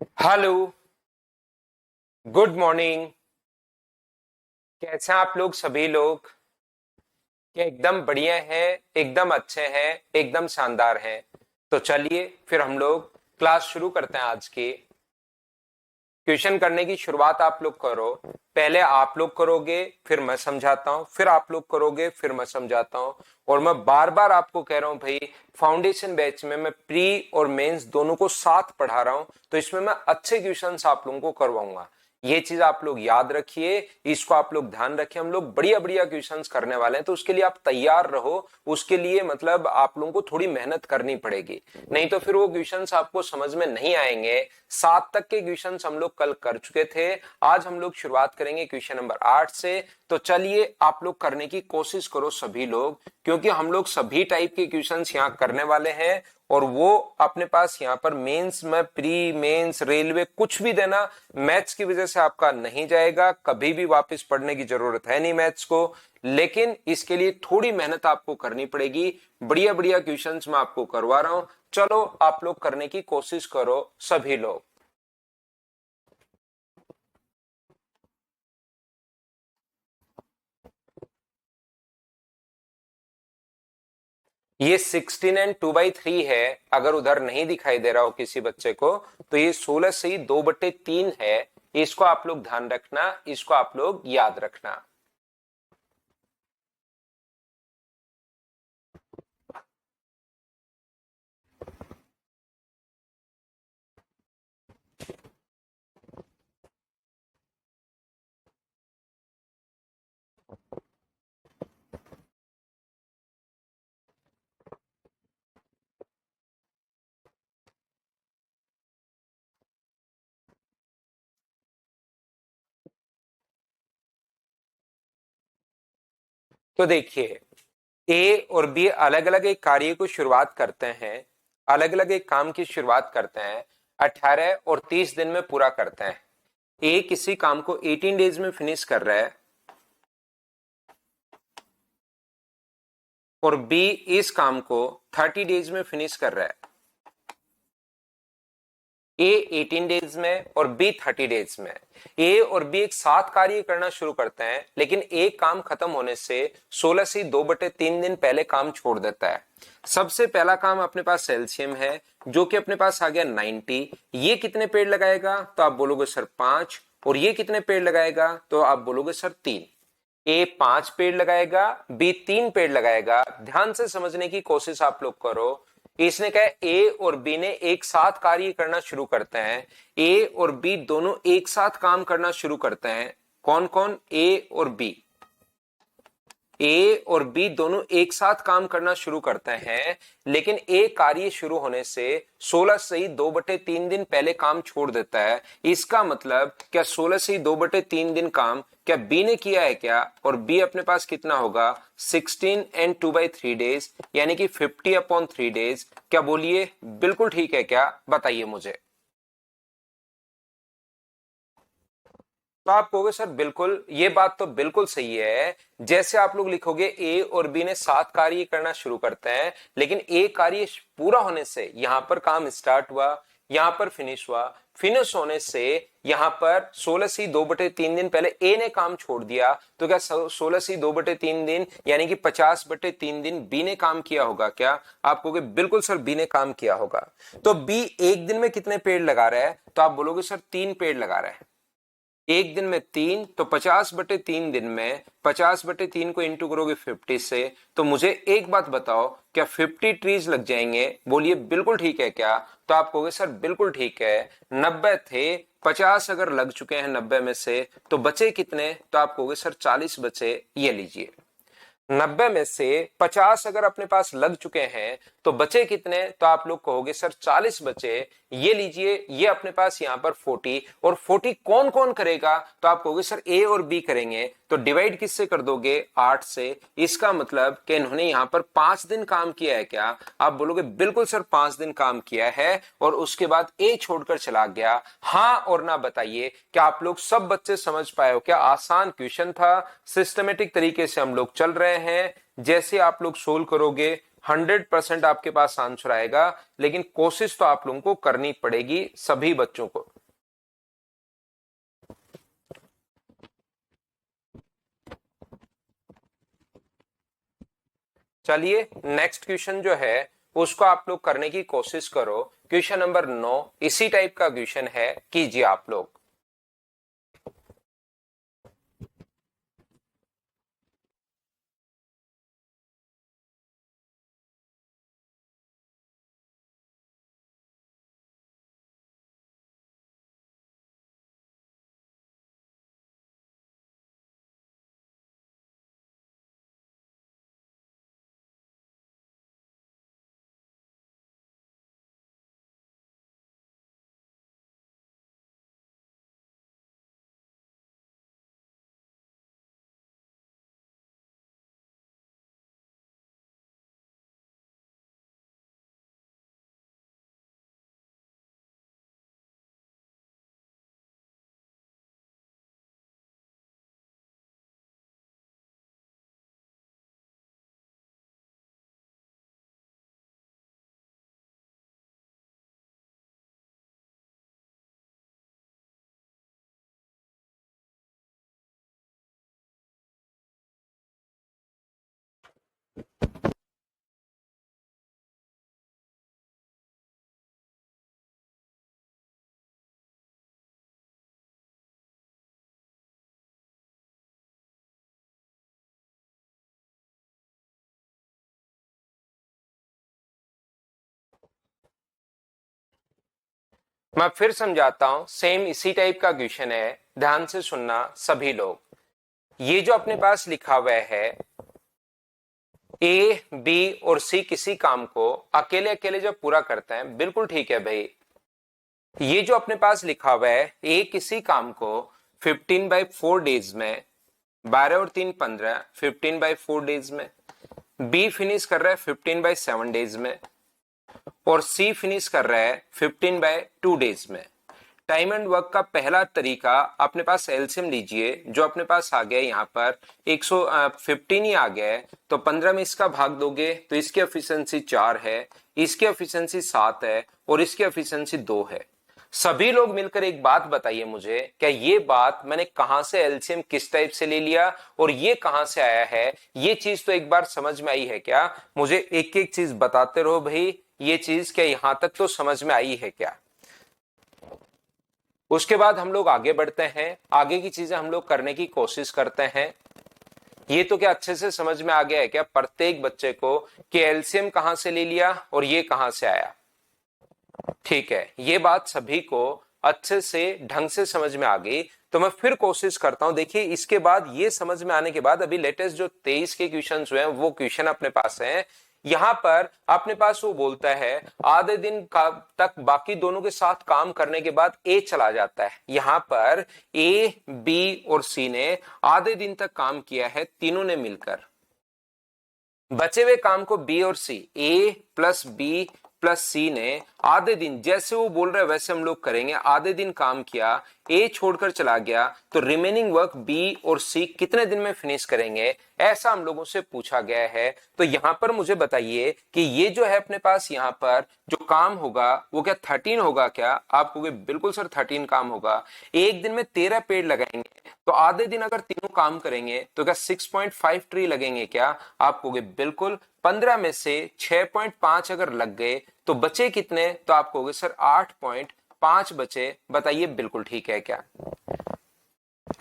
Hello. Good morning. कैसे हैं आप लोग सभी लोग? क्या एकदम बढ़िया हैं? एकदम अच्छे हैं? एकदम शानदार हैं? तो चलिए फिर हम लोग क्लास शुरू करते हैं आज की। क्वेश्चन करने की शुरुआत आप लोग करो। पहले आप लोग करोगे, फिर मैं समझाता हूँ, फिर आप लोग करोगे, फिर मैं समझाता हूँ। और मैं बार बार आपको कह रहा हूँ भाई, फाउंडेशन बैच में मैं प्री और मेंस दोनों को साथ पढ़ा रहा हूँ, तो इसमें मैं अच्छे क्वेश्चंस आप लोगों को करवाऊंगा। ये चीज आप लोग याद रखिए, इसको आप लोग ध्यान रखिए। हम लोग बढ़िया बढ़िया क्वेश्चंस करने वाले हैं, तो उसके लिए आप तैयार रहो। उसके लिए मतलब आप लोगों को थोड़ी मेहनत करनी पड़ेगी, नहीं तो फिर वो क्वेश्चंस आपको समझ में नहीं आएंगे। 7 तक के क्वेश्चंस हम लोग कल कर चुके थे। आज हम लोग शुरुआत करेंगे क्वेश्चन नंबर 8 से। तो चलिए आप लोग करने की कोशिश करो सभी लोग, क्योंकि हम लोग सभी टाइप के क्वेश्चंस यहाँ करने वाले हैं। और वो अपने पास यहाँ पर मेंस में, प्री मेंस, रेलवे, कुछ भी देना मैथ्स की वजह से आपका नहीं जाएगा। कभी भी वापस पढ़ने की जरूरत है नहीं मैथ्स को, लेकिन इसके लिए थोड़ी मेहनत आपको करनी पड़ेगी। बढ़िया बढ़िया क्वेश्चंस मैं आपको करवा रहा हूं। चलो आप लोग करने की कोशिश करो सभी लोग। ये 16 एंड 2/3 है। अगर उधर नहीं दिखाई दे रहा हो किसी बच्चे को, तो ये 16 से ही 2/3 है। इसको आप लोग ध्यान रखना, इसको आप लोग याद रखना। तो देखिए, ए और बी अलग अलग एक कार्य को शुरुआत करते हैं, अलग अलग एक काम की शुरुआत करते हैं, 18 और 30 दिन में पूरा करते हैं। ए किसी काम को 18 डेज में फिनिश कर रहा है, और बी इस काम को 30 डेज में फिनिश कर रहा है। ए 18 डेज में और बी 30 डेज में। ए और बी एक साथ कार्य करना शुरू करते हैं, लेकिन एक काम खत्म होने से 16 से 2/3 दिन पहले काम छोड़ देता है। सबसे पहला काम अपने पास सेल्सियम है, जो कि अपने पास आ गया 90। ये कितने पेड़ लगाएगा? तो आप बोलोगे सर 5। और ये कितने पेड़ लगाएगा? तो आप बोलोगे सर 3। ए 5 पेड़ लगाएगा, बी 3 पेड़ लगाएगा। ध्यान से समझने की कोशिश आप लोग करो। इसने कहा ए और बी ने एक साथ कार्य करना शुरू करते हैं। ए और बी दोनों एक साथ काम करना शुरू करते हैं। कौन कौन? ए और बी। ए और बी दोनों एक साथ काम करना शुरू करते हैं, लेकिन ए कार्य शुरू होने से 16 से ही 2/3 दिन पहले काम छोड़ देता है। इसका मतलब क्या 16 से ही 2/3 दिन काम क्या बी ने किया है क्या? और बी अपने पास कितना होगा? 16 एंड 2/3 डेज, यानी कि 50/3 डेज। क्या बोलिए, बिल्कुल ठीक है क्या? बताइए मुझे। तो आप कहोगे सर बिल्कुल, ये बात तो बिल्कुल सही है। जैसे आप लोग लिखोगे ए और बी ने साथ कार्य करना शुरू करते हैं, लेकिन ए कार्य पूरा होने से यहां पर काम स्टार्ट हुआ, यहां पर फिनिश हुआ। फिनिश होने से यहां पर 16 से 2/3 दिन पहले ए ने काम छोड़ दिया, तो क्या 16 से 2/3 दिन यानी कि 50/3 दिन बी ने काम किया होगा क्या? आप कहोगे बिल्कुल सर बी ने काम किया होगा। तो बी एक दिन में कितने पेड़ लगा रहा है? तो आप बोलोगे सर 3 पेड़ लगा रहा है। एक दिन में 3, तो 50/3 दिन में 50/3 को इंटू करोगे 50 से। तो मुझे एक बात बताओ, क्या 50 ट्रीज लग जाएंगे? बोलिए बिल्कुल ठीक है क्या? तो आप कहोगे सर बिल्कुल ठीक है। 90 थे, 50 अगर लग चुके हैं 90 में से, तो बचे कितने? तो आप कहोगे सर 40 बचे। ये लीजिए, 90 में से 50 अगर अपने पास लग चुके हैं, तो बचे कितने? तो आप लोग कहोगे सर 40 बचे। ये लीजिए, ये अपने पास यहां पर 40। और 40 कौन कौन करेगा? तो आप कहोगे सर ए और बी करेंगे। तो डिवाइड किससे कर दोगे? 8 से। इसका मतलब कि इन्होंने यहां पर 5 दिन काम किया है क्या? आप बोलोगे बिल्कुल सर 5 दिन काम किया है, और उसके बाद ए छोड़कर चला गया। हाँ और ना बताइए, क्या आप लोग सब बच्चे समझ पाए हो क्या? आसान क्वेश्चन था, सिस्टमेटिक तरीके से हम लोग चल रहे हैं। जैसे आप लोग सोल्व करोगे 100% आपके पास आंसर आएगा, लेकिन कोशिश तो आप लोगों को करनी पड़ेगी सभी बच्चों को। चलिए नेक्स्ट क्वेश्चन जो है उसको आप लोग करने की कोशिश करो। क्वेश्चन नंबर 9 इसी टाइप का क्वेश्चन है, कीजिए आप लोग। मैं फिर समझाता हूं, सेम इसी टाइप का क्वेश्चन है, ध्यान से सुनना सभी लोग। ये जो अपने पास लिखा हुआ है ए बी और सी किसी काम को अकेले अकेले जब पूरा करते हैं, बिल्कुल ठीक है भाई। ये जो अपने पास लिखा हुआ है ए किसी काम को 15/4 डेज में, 12 और 3 15, 15/4 डेज में, बी फिनिश कर रहा है 15/7 डेज में, और सी फिनिश कर रहा है 15/2 डेज में। टाइम एंड वर्क का पहला तरीका, अपने पास एलसीएम लीजिए, जो अपने पास आ गया यहाँ पर 115 ही आ गया है, तो 15 में इसका भाग दोगे तो इसकी एफिशिएंसी 4 है, इसकी एफिशिएंसी 7 है, और इसकी एफिशिएंसी 2 है। सभी लोग मिलकर एक बात बताइए मुझे, क्या ये बात मैंने कहां से एलसीएम किस टाइप से ले लिया और ये कहां से आया है, ये चीज तो एक बार समझ में आई है क्या? मुझे एक एक चीज बताते रहो भाई, ये चीज क्या यहां तक तो समझ में आई है क्या? उसके बाद हम लोग आगे बढ़ते हैं, आगे की चीजें हम लोग करने की कोशिश करते हैं। ये तो क्या अच्छे से समझ में आ गया है क्या प्रत्येक बच्चे को कि एलसीएम कहां से ले लिया और ये कहां से आया? ठीक है, ये बात सभी को अच्छे से ढंग से समझ में आ गई। तो मैं फिर कोशिश करता हूं, देखिए इसके बाद ये समझ में आने के बाद अभी लेटेस्ट जो 23 के क्वेश्चन हुए हैं वो क्वेश्चन अपने पास हैं। यहां पर अपने पास वो बोलता है आधे दिन का तक बाकी दोनों के साथ काम करने के बाद ए चला जाता है। यहां पर ए बी और सी ने आधे दिन तक काम किया है तीनों ने मिलकर। बचे हुए काम को बी और सी, ए प्लस बी प्लस सी ने आधे दिन, जैसे वो बोल रहे हैं वैसे हम लोग करेंगे, आधे दिन काम किया, ए छोड़कर चला गया, तो रिमेनिंग वर्क बी और सी कितने दिन में फिनिश करेंगे, ऐसा हम लोगों से पूछा गया है। तो यहां पर मुझे बताइए कि ये जो है अपने पास यहां पर जो काम होगा वो क्या 13 होगा क्या? आप कहोगे बिल्कुल सर 13 काम होगा। एक दिन में 13 पेड़ लगाएंगे तो आधे दिन अगर तीनों काम करेंगे तो क्या 6.5 ट्री लगेंगे क्या? आप कहोगे बिल्कुल। 15 में से 6.5 अगर लग गए तो बचे कितने? तो आप कहोगे सर 8.5 बचे। बताइए बिल्कुल ठीक है क्या?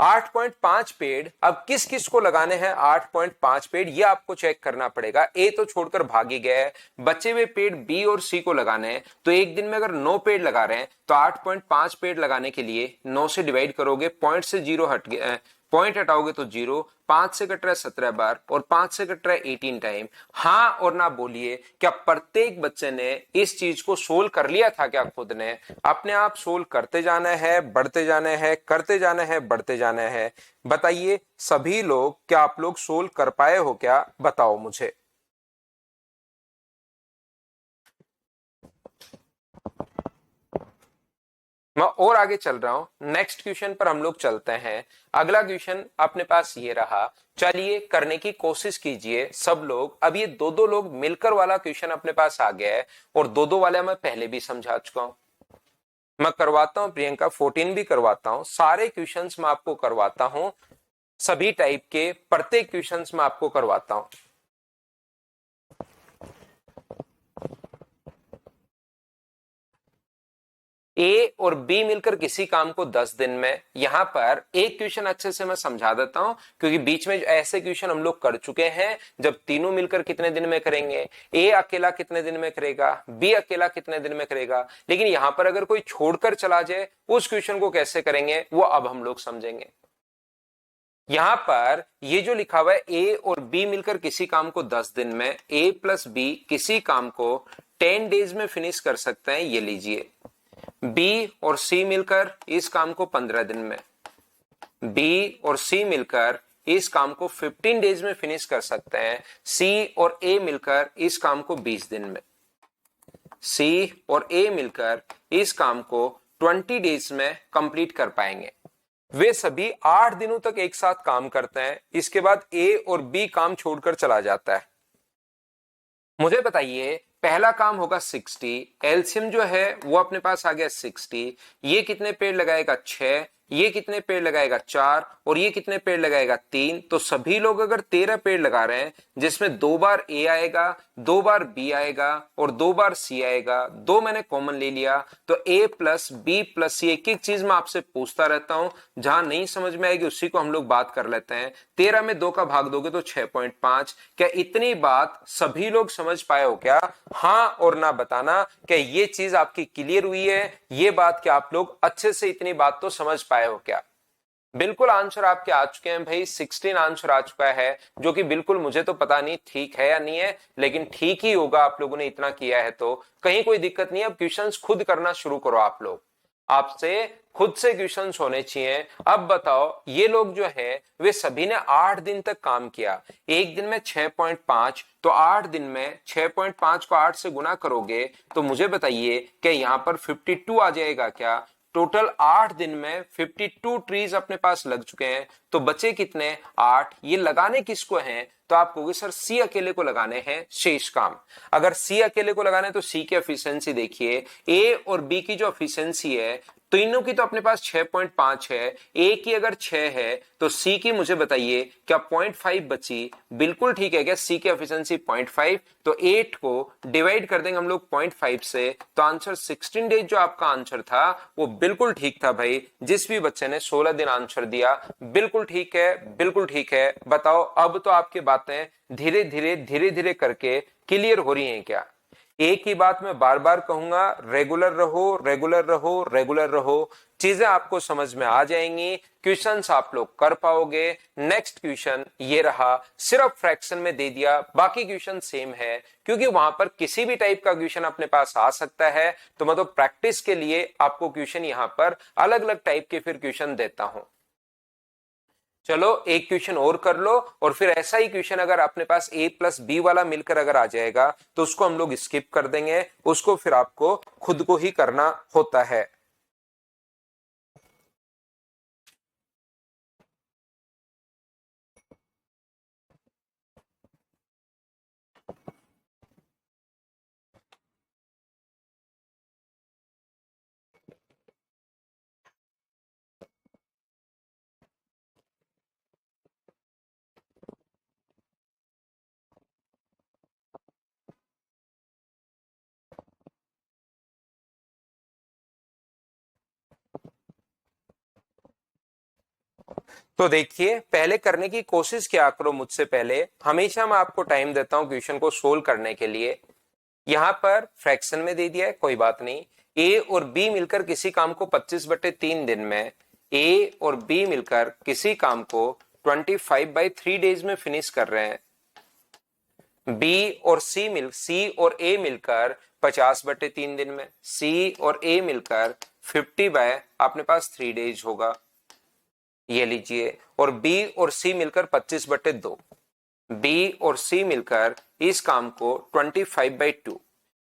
8.5 पेड़ अब किस किस को लगाने हैं? 8.5 पेड़ ये आपको चेक करना पड़ेगा। ए तो छोड़कर भाग ही गया है, बचे हुए पेड़ बी और सी को लगाने हैं। तो एक दिन में अगर 9 पेड़ लगा रहे हैं तो 8.5 पेड़ लगाने के लिए 9 से डिवाइड करोगे, पॉइंट से 0 हट गया, पॉइंट हटाओगे तो 0, 5 से कट रहा है 17 बार और 5 से कट रहा है 18 टाइम। हाँ और ना बोलिए, क्या प्रत्येक बच्चे ने इस चीज को सोल्व कर लिया था क्या? खुद ने अपने आप सोल्व करते जाना है, बढ़ते जाना है, करते जाना है, बढ़ते जाना है। बताइए सभी लोग, क्या आप लोग सोल्व कर पाए हो क्या? बताओ मुझे। मैं और आगे चल रहा हूं, नेक्स्ट क्वेश्चन पर हम लोग चलते हैं। अगला क्वेश्चन अपने पास ये रहा, चलिए करने की कोशिश कीजिए सब लोग। अब ये दो दो लोग मिलकर वाला क्वेश्चन अपने पास आ गया है, और दो दो वाला मैं पहले भी समझा चुका हूं। मैं करवाता हूं प्रियंका, 14 भी करवाता हूं, सारे क्वेश्चंस मैं आपको करवाता हूं, सभी टाइप के प्रत्येक क्वेश्चंस मैं आपको करवाता हूं। ए और बी मिलकर किसी काम को 10 दिन में, यहां पर एक क्वेश्चन अच्छे से मैं समझा देता हूं, क्योंकि बीच में ऐसे क्वेश्चन हम लोग कर चुके हैं जब तीनों मिलकर कितने दिन में करेंगे, ए अकेला कितने दिन में करेगा, बी अकेला कितने दिन में करेगा, लेकिन यहां पर अगर कोई छोड़कर चला जाए उस क्वेश्चन को कैसे करेंगे वो अब हम लोग समझेंगे। यहां पर ये जो लिखा हुआ है ए और बी मिलकर किसी काम को 10 दिन में, ए प्लस बी किसी काम को 10 डेज में फिनिश कर सकते हैं, ये लीजिए। बी और सी मिलकर इस काम को 15 दिन में, बी और सी मिलकर इस काम को 15 डेज में फिनिश कर सकते हैं, सी और ए मिलकर इस काम को 20 दिन में, सी और ए मिलकर इस काम को 20 डेज में कंप्लीट कर पाएंगे। वे सभी 8 दिनों तक एक साथ काम करते हैं, इसके बाद ए और बी काम छोड़कर चला जाता है। मुझे बताइए पहला काम होगा 60, एलसीएम जो है वो अपने पास आ गया 60, ये कितने पेड़ लगाएगा 6, ये कितने पेड़ लगाएगा 4, और ये कितने पेड़ लगाएगा 3। तो सभी लोग अगर 13 पेड़ लगा रहे हैं, जिसमें 2 बार ए आएगा, 2 बार बी आएगा और 2 बार सी आएगा, 2 मैंने कॉमन ले लिया, तो ए प्लस बी प्लस सी। एक एक चीज मैं आपसे पूछता रहता हूं, जहां नहीं समझ में आएगी उसी को हम लोग बात कर लेते हैं। 13 में 2 का भाग दोगे तो 6.5। क्या इतनी बात सभी लोग समझ पाए हो क्या? हाँ और ना बताना, क्या ये चीज आपकी क्लियर हुई है? ये बात क्या आप लोग अच्छे से इतनी बात तो समझ पाए हो क्या? बिल्कुल आंसर आपके आ चुके हैं भाई, 16 आंसर आ चुका है, जो कि बिल्कुल मुझे तो पता नहीं ठीक है या नहीं है, लेकिन ठीक ही होगा। आप लोगों ने इतना किया है तो कहीं कोई दिक्कत नहीं है। अब क्वेश्चंस खुद करना शुरू करो आप लोग, आपसे खुद से क्वेश्चंस होने चाहिए। अब बताओ ये लोग जो है वे सभी ने 8 दिन तक काम किया, एक दिन में 6.5, तो 8 दिन में 6.5 को 8 से गुना करोगे तो मुझे बताइए कि यहां पर 52 आ जाएगा क्या? टोटल 8 दिन में 52 ट्रीज अपने पास लग चुके हैं, तो बचे कितने? 8। ये लगाने किसको हैं? तो आप कहोगे सर सी अकेले को लगाने हैं शेष काम। अगर सी अकेले को लगाने तो सी की एफिशिएंसी देखिए, ए और बी की जो एफिशिएंसी है तीनों की तो अपने पास 6.5 है, ए की अगर 6 है तो सी की मुझे बताइए क्या 0.5 बची? बिल्कुल ठीक है। क्या सी की एफिशिएंसी 0.5, तो 8 को डिवाइड कर देंगे हम लोग 0.5 से, तो आंसर 16 डेज जो आपका आंसर था वो बिल्कुल ठीक था भाई। जिस भी बच्चे ने 16 दिन आंसर दिया बिल्कुल ठीक है, बिल्कुल ठीक है। बताओ अब तो आपकी बातें धीरे धीरे करके क्लियर हो रही हैं क्या? एक ही बात मैं बार बार कहूंगा, रेगुलर रहो रेगुलर रहो रेगुलर रहो, चीजें आपको समझ में आ जाएंगी, क्वेश्चंस आप लोग कर पाओगे। नेक्स्ट क्वेश्चन ये रहा, सिर्फ फ्रैक्शन में दे दिया, बाकी क्वेश्चन सेम है, क्योंकि वहां पर किसी भी टाइप का क्वेश्चन अपने पास आ सकता है। तो मैं तो प्रैक्टिस के लिए आपको क्वेश्चन यहां पर अलग अलग टाइप के फिर क्वेश्चन देता हूं। चलो एक क्वेश्चन और कर लो, और फिर ऐसा ही क्वेश्चन अगर अपने पास ए प्लस बी वाला मिलकर अगर आ जाएगा तो उसको हम लोग स्किप कर देंगे, उसको फिर आपको खुद को ही करना होता है। तो देखिए पहले करने की कोशिश क्या करो मुझसे पहले, हमेशा मैं आपको टाइम देता हूं क्वेश्चन को सोल्व करने के लिए। यहां पर फ्रैक्शन में दे दिया है, कोई बात नहीं। ए और बी मिलकर किसी काम को 25/3 दिन में, ए और बी मिलकर किसी काम को 25/3 डेज में फिनिश कर रहे हैं। बी और सी और ए मिलकर 50/3 दिन में, सी और ए मिलकर 50 बाय अपने पास 3 डेज होगा, ये लीजिए। और बी और सी मिलकर 25/2, बी और सी मिलकर इस काम को 25/2,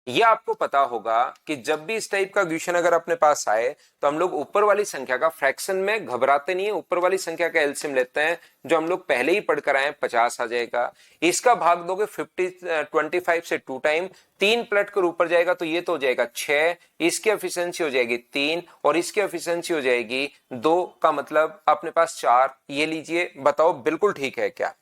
ये आपको पता होगा कि जब भी इस टाइप का क्वेश्चन अगर अपने पास आए तो हम लोग ऊपर वाली संख्या का फ्रैक्शन में घबराते नहीं है, ऊपर वाली संख्या का एलसीएम लेते हैं, जो हम लोग पहले ही पढ़कर आए 50 आ जाएगा। इसका भाग दोगे 25 से 2 टाइम, 3 पलट कर ऊपर जाएगा तो ये तो हो जाएगा 6, इसकी एफिशिएंसी हो जाएगी 3 और इसकी एफिशिएंसी हो जाएगी 2, का मतलब अपने पास 4। ये लीजिए, बताओ बिल्कुल ठीक है क्या?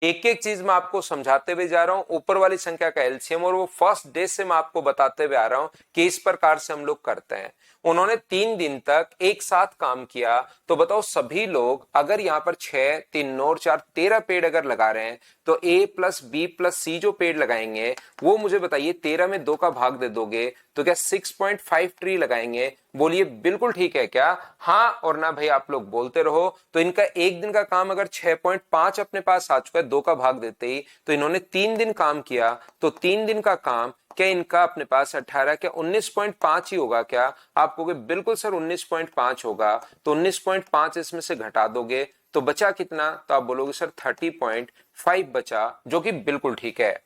एक एक चीज मैं आपको समझाते हुए जा रहा हूं, ऊपर वाली संख्या का एलसीएम, और वो फर्स्ट डे से मैं आपको बताते हुए आ रहा हूं कि इस प्रकार से हम लोग करते हैं। उन्होंने 3 दिन तक एक साथ काम किया, तो बताओ सभी लोग अगर यहाँ पर 6, 3, 9 और 4 13 पेड़ अगर लगा रहे हैं, तो ए प्लस बी प्लस सी जो पेड़ लगाएंगे वो मुझे बताइए 13 में 2 का भाग दे दोगे तो क्या 6.5 ट्री लगाएंगे? बोलिए बिल्कुल ठीक है क्या? हाँ और ना भाई आप लोग बोलते रहो। तो इनका एक दिन का काम अगर 6.5 अपने पास आ चुका है 2 का भाग देते ही, तो इन्होंने 3 दिन काम किया, तो 3 दिन का काम क्या इनका अपने पास 18 क्या 19.5 ही होगा क्या? आप कहोगे बिल्कुल सर 19.5 होगा, तो 19.5 इसमें से घटा दोगे तो बचा कितना? तो आप बोलोगे सर 30.5 बचा, जो कि बिल्कुल ठीक है।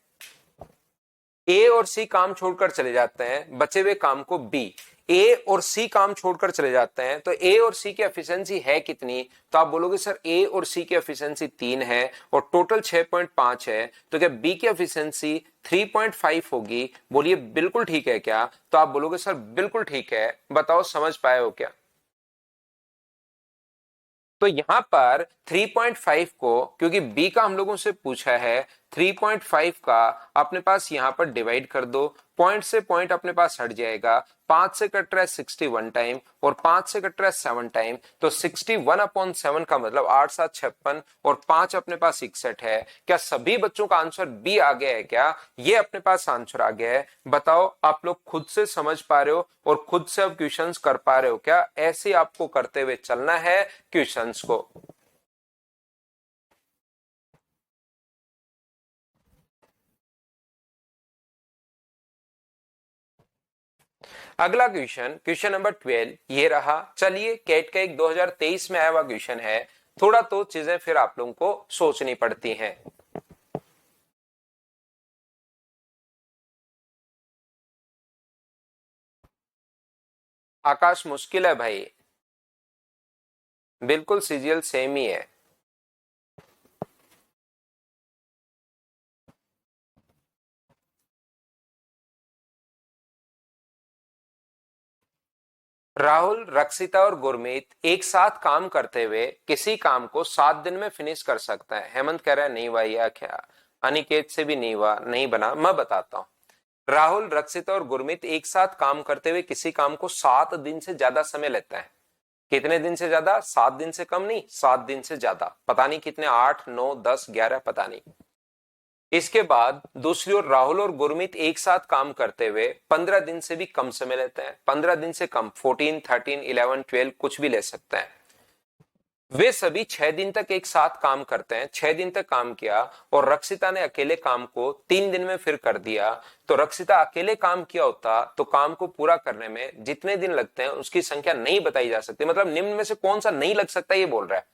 ए और सी काम छोड़कर चले जाते हैं, बचे हुए काम को बी, ए और सी काम छोड़कर चले जाते हैं, तो ए और सी की एफिशिएंसी है कितनी? तो आप बोलोगे सर ए और सी की एफिशिएंसी 3 है और टोटल 6.5 है, तो क्या बी की एफिशिएंसी 3.5 होगी? बोलिए बिल्कुल ठीक है क्या? तो आप बोलोगे सर बिल्कुल ठीक है। बताओ समझ पाए हो क्या? तो यहां पर 3.5 को, क्योंकि बी का हम लोगों से पूछा है, 3.5 का अपने पास यहां पर डिवाइड कर दो, पॉइंट से पॉइंट अपने पास हट जाएगा, 5 से कट रहा है 61 टाइम और 5 से कट रहा है 7 टाइम, तो 61/7 का मतलब 8 7 56 और 5 अपने पास 61 है। क्या सभी बच्चों का आंसर बी आ गया है क्या? ये अपने पास आंसर आ गया है। बताओ आप लोग खुद से समझ पा रहे हो और खुद से अब क्वेश्चंस कर पा रहे हो क्या? ऐसे आपको करते हुए चलना है क्वेश्चंस को। अगला क्वेश्चन, क्वेश्चन नंबर 12 ये रहा। चलिए कैट का एक 2023 में आया हुआ क्वेश्चन है, थोड़ा तो चीजें फिर आप लोगों को सोचनी पड़ती हैं। आकाश मुश्किल है भाई, बिल्कुल सीजीएल सेम ही है। राहुल, रक्षिता और गुरमीत एक साथ काम करते हुए किसी काम को 7 दिन में फिनिश कर सकता है। हेमंत कह रहा है नहीं हुआ, या क्या? अनिकेत से भी नहीं हुआ, नहीं बना। मैं बताता हूं, राहुल, रक्षिता और गुरमीत एक साथ काम करते हुए किसी काम को 7 दिन से ज्यादा समय लेता है। कितने दिन से ज्यादा? 7 दिन से कम नहीं, 7 दिन से ज्यादा। पता नहीं कितने, 8, 9, 10, 11, पता नहीं। इसके बाद दूसरी ओर राहुल और गुरमीत एक साथ काम करते हुए 15 दिन से भी कम समय लेते हैं। 15 दिन से कम, 14, 13, 11, 12 कुछ भी ले सकते हैं। वे सभी 6 दिन तक एक साथ काम करते हैं। 6 दिन तक काम किया और रक्षिता ने अकेले काम को 3 दिन में फिर कर दिया। तो रक्षिता अकेले काम किया होता तो काम को पूरा करने में जितने दिन लगते हैं उसकी संख्या नहीं बताई जा सकती। मतलब निम्न में से कौन सा नहीं लग सकता ये बोल रहा है।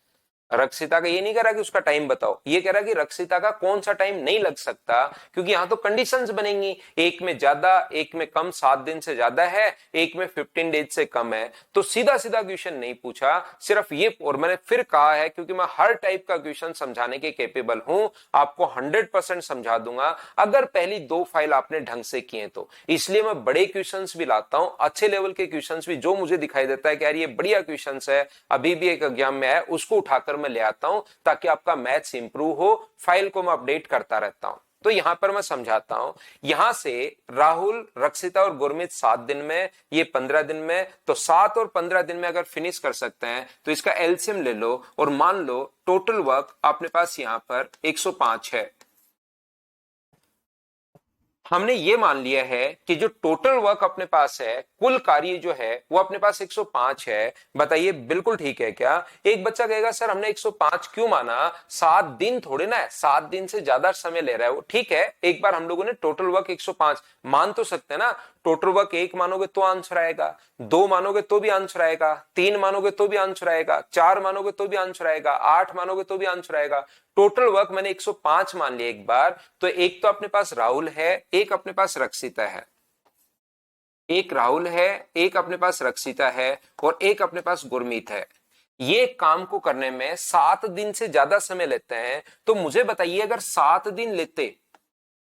रक्षिता का ये नहीं कह रहा कि उसका टाइम बताओ, ये कह रहा कि रक्षिता का कौन सा टाइम नहीं लग सकता, क्योंकि यहां तो कंडीशंस बनेंगी, एक में ज्यादा एक में कम, 7 दिन से ज्यादा है, एक में 15 डेज से कम है। तो सीधा सीधा क्वेश्चन नहीं पूछा, सिर्फ ये। और मैंने फिर कहा है क्योंकि मैं हर टाइप का क्वेश्चन समझाने के केपेबल हूं, आपको 100% समझा दूंगा अगर पहली 2 फाइल आपने ढंग से किए तो। इसलिए मैं बड़े क्वेश्चन भी लाता हूं, अच्छे लेवल के क्वेश्चन भी, जो मुझे दिखाई देता है कि यार ये बढ़िया क्वेश्चन है, अभी भी एक एग्जाम में है, उसको उठाकर मैं ले आता हूं ताकि आपका मैथ्स इंप्रूव हो। फाइल को मैं अपडेट करता रहता हूं। तो यहां पर मैं समझाता हूं, यहां से राहुल, रक्षिता और गुरमीत 7 दिन में, ये 15 दिन में, तो 7 और 15 दिन में अगर फिनिश कर सकते हैं तो इसका एलसीएम ले लो और मान लो टोटल वर्क अपने पास यहां पर 105 है। हमने ये मान लिया है कि जो टोटल वर्क अपने पास है, कुल कार्य जो है वो अपने पास 105 है। बताइए बिल्कुल ठीक है क्या? एक बच्चा कहेगा सर हमने 105 क्यों माना, 7 दिन थोड़े ना है, 7 दिन से ज्यादा समय ले रहा है वो। ठीक है, एक बार हम लोगों ने टोटल वर्क 105 मान तो सकते हैं ना। टोटल वर्क 1 मानोगे तो आंसर आएगा, 2 मानोगे तो भी आंसर आएगा, 3 मानोगे तो भी आंसर आएगा, 4 मानोगे तो भी आंसर आएगा, 8 मानोगे तो भी आंसर आएगा। टोटल वर्क मैंने 105 मान लिया एक बार, तो एक तो अपने पास राहुल है, एक अपने पास रक्षिता है। एक राहुल है, एक अपने पास रक्षिता है और एक अपने पास गुरमीत है। ये काम को करने में 7 दिन से ज्यादा समय लेते हैं। तो मुझे बताइए, अगर 7 दिन लेते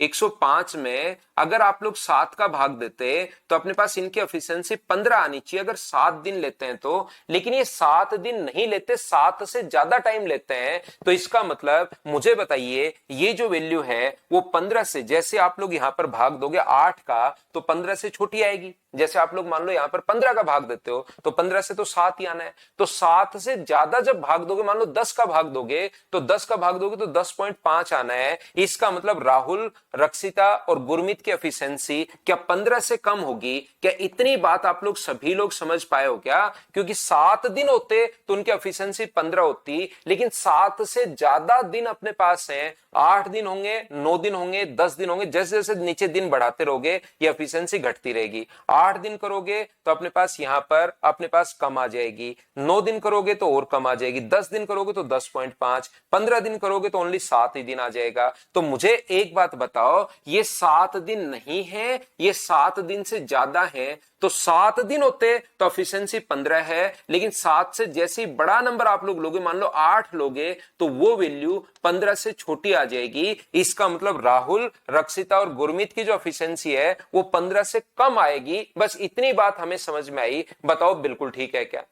105 में अगर आप लोग 7 का भाग देते तो अपने पास इनकी एफिशिएंसी 15 आनी चाहिए, अगर 7 दिन लेते हैं तो। लेकिन ये 7 दिन नहीं लेते, 7 से ज्यादा टाइम लेते हैं। तो इसका मतलब मुझे बताइए, ये जो वैल्यू है वो 15 से, जैसे आप लोग यहां पर भाग दोगे 8 का तो 15 से छोटी आएगी। जैसे आप लोग मान लो यहां पर 15 का भाग देते हो तो 15 से तो 7 ही आना है। तो 7 से ज्यादा जब भाग दोगे, मान लो 10 का भाग दोगे तो 10 का भाग दोगे तो 10.5 आना है। इसका मतलब राहुल, रक्षिता और गुरमीत की एफिशिएंसी क्या 15 से कम होगी? क्या इतनी बात आप लोग सभी लोग समझ पाए हो क्या? क्योंकि 7 दिन होते तो उनकी एफिशिएंसी 15 होती, लेकिन 7 से ज्यादा दिन अपने पास हैं। 8 दिन होंगे, 9 दिन होंगे, 10 दिन होंगे, जैसे जैसे नीचे दिन बढ़ाते रहोगे ये एफिशिएंसी घटती रहेगी। 8 दिन करोगे तो अपने पास यहां पर अपने पास कम आ जाएगी, 9 दिन करोगे तो और कम आ जाएगी, 10 दिन करोगे तो 10.5, 15 दिन करोगे तो ओनली 7 ही दिन आ जाएगा। तो मुझे एक बात बताओ, ये 7 दिन नहीं है, ये 7 दिन से ज्यादा है। तो 7 दिन होते तो एफिशिएंसी 15 है, लेकिन 7 से जैसे ही बड़ा नंबर आप लोग लोगे, मान लो 8 लोगे, तो वो वैल्यू 15 से छोटी आ जाएगी। इसका मतलब राहुल, रक्षिता और गुरमीत की जो एफिशिएंसी है वो 15 से कम आएगी। बस इतनी बात हमें समझ में आई। बताओ बिल्कुल ठीक है क्या?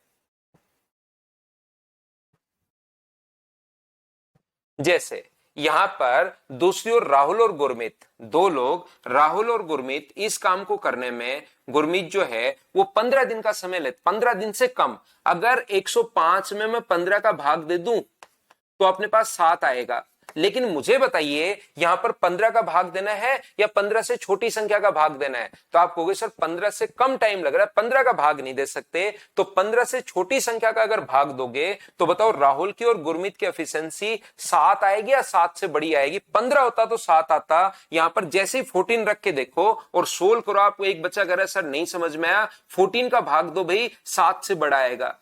जैसे यहां पर दूसरी ओर राहुल और गुरमीत, दो लोग, राहुल और गुरमीत, इस काम को करने में गुरमीत जो है वो 15 दिन का समय ले, 15 दिन से कम। अगर 105 में मैं 15 का भाग दे दूं तो अपने पास 7 आएगा। लेकिन मुझे बताइए, यहां पर 15 का भाग देना है या 15 से छोटी संख्या का भाग देना है? तो आप कहोगे सर 15 से कम टाइम लग रहा है, 15 का भाग नहीं दे सकते। तो 15 से छोटी संख्या का अगर भाग दोगे तो बताओ राहुल की और गुरमीत की एफिशिएंसी 7 आएगी या 7 से बड़ी आएगी? 15 होता तो 7 आता। यहां पर जैसे ही 14 रख के देखो और सोल्व करो। आपको एक बच्चा कह रहा है सर नहीं समझ में आया, 14 का भाग दो भाई, 7 से बड़ा आएगा।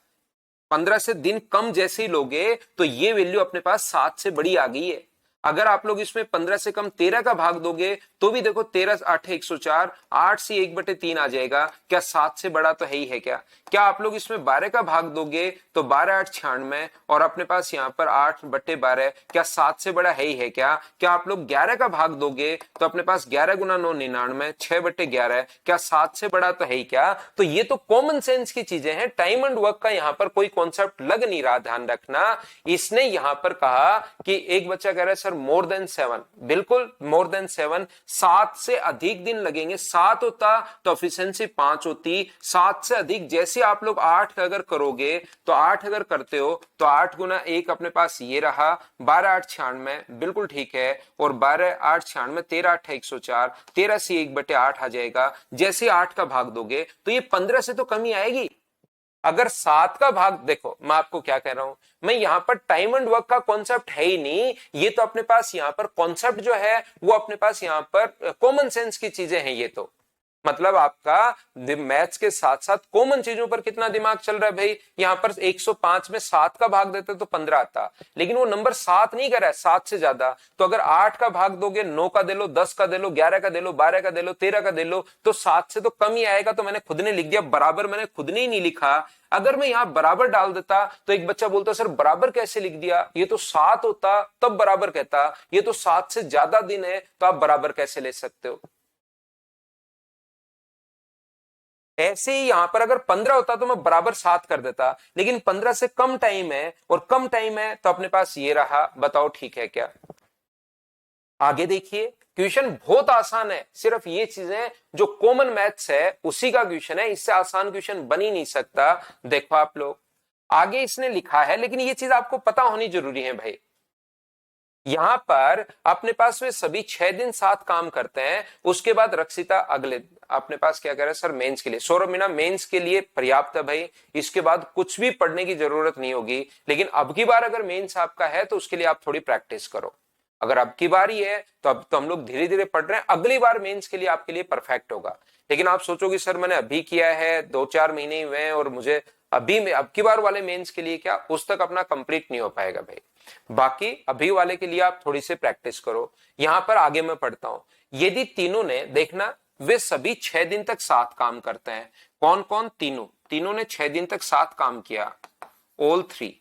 15 से दिन कम जैसे ही लोगे तो ये वैल्यू अपने पास 7 से बड़ी आ गई है। अगर आप लोग इसमें 15 से कम 13 का भाग दोगे तो भी देखो 13 8 104, 8 से 1/3 आ जाएगा। क्या 7 से बड़ा तो है ही है क्या? क्या आप लोग इसमें 12 का भाग दोगे तो 12 8 96 और अपने पास यहाँ पर 8/12, क्या 7 से बड़ा है ही है क्या? क्या आप लोग 11 का भाग दोगे तो अपने पास 11 गुना 9 99, 6/11, क्या 7 से बड़ा तो है ही क्या? तो ये तो कॉमन सेंस की चीजें हैं। टाइम एंड वर्क का यहाँ पर कोई कॉन्सेप्ट लग नहीं रहा, ध्यान रखना। इसने यहां पर कहा कि एक बच्चा कह रहा है सर मोर देन 7, बिल्कुल मोर देन 7, 7 से अधिक दिन लगेंगे। 7 होता तो एफिशिएंसी 5 होती, 7 से अधिक जैसे आप लोग 8 का अगर करोगे तो 8 अगर करते हो तो 8 गुना 1 अपने पास ये रहा, 12 8 96, बिल्कुल ठीक है। और 12 8 96, 13 8 104, 13 से 1/8 आ जाएगा। जैसे 8 का भाग दोगे तो ये 15 से तो कमी आएगी। अगर 7 का भाग, देखो मैं आपको क्या कह रहा हूं, मैं यहां पर टाइम एंड वर्क का कॉन्सेप्ट है ही नहीं। ये तो अपने पास यहां पर कॉन्सेप्ट जो है वो अपने पास यहां पर कॉमन सेंस की चीजें हैं। ये तो मतलब आपका मैथ्स के साथ साथ कॉमन चीजों पर कितना दिमाग चल रहा है भाई। यहां पर 105 में 7 का भाग देते तो 15 आता, लेकिन वो नंबर 7 नहीं कर रहा है, 7 से ज्यादा। तो अगर 8 का भाग दोगे, 9 का दे लो, 10 का दे लो, 11 का दे लो, 12 का दे लो, 13 का दे लो, तो 7 से तो कम ही आएगा। तो मैंने खुद ने लिख दिया बराबर, मैंने खुद ने ही नहीं लिखा। अगर मैं यहां बराबर डाल देता तो एक बच्चा बोलता सर बराबर कैसे लिख दिया, ये तो 7 होता तब बराबर कहता, ये तो 7 से ज्यादा दिन है तो आप बराबर कैसे ले सकते हो? ऐसे ही यहां पर अगर 15 होता तो मैं बराबर 7 कर देता, लेकिन 15 से कम टाइम है और कम टाइम है तो अपने पास ये रहा। बताओ ठीक है क्या? आगे देखिए, क्वेश्चन बहुत आसान है। सिर्फ ये चीजें जो कॉमन मैथ्स है उसी का क्वेश्चन है, इससे आसान क्वेश्चन बन ही नहीं सकता। देखो आप लोग, आगे इसने लिखा है, लेकिन ये चीज आपको पता होनी जरूरी है भाई। यहां पर अपने पास वे सभी 6 दिन साथ काम करते हैं। उसके बाद रक्षिता अगले अपने पास क्या कह रहा है सर मेंस के लिए, सौरभ मीना मेंस के लिए पर्याप्त है भाई, इसके बाद कुछ भी पढ़ने की जरूरत नहीं होगी। लेकिन अब की बार अगर मेंस आपका है तो उसके लिए आप थोड़ी प्रैक्टिस करो। अगर अब की बार ही है तो अब तो हम लोग धीरे धीरे पढ़ रहे हैं, अगली बार मेंस के लिए आपके लिए परफेक्ट होगा। लेकिन आप सोचोगे सर मैंने अभी किया है, 2 4 महीने ही हुए हैं और मुझे अभी में अब की बार वाले मेंस के लिए क्या उस तक अपना कंप्लीट नहीं हो पाएगा भाई। बाकी अभी वाले के लिए आप थोड़ी सी प्रैक्टिस करो। यहां पर आगे मैं पढ़ता हूं, यदि तीनों ने, देखना वे सभी 6 दिन तक साथ काम करते हैं। कौन कौन? तीनों ने 6 दिन तक साथ काम किया, ऑल थ्री।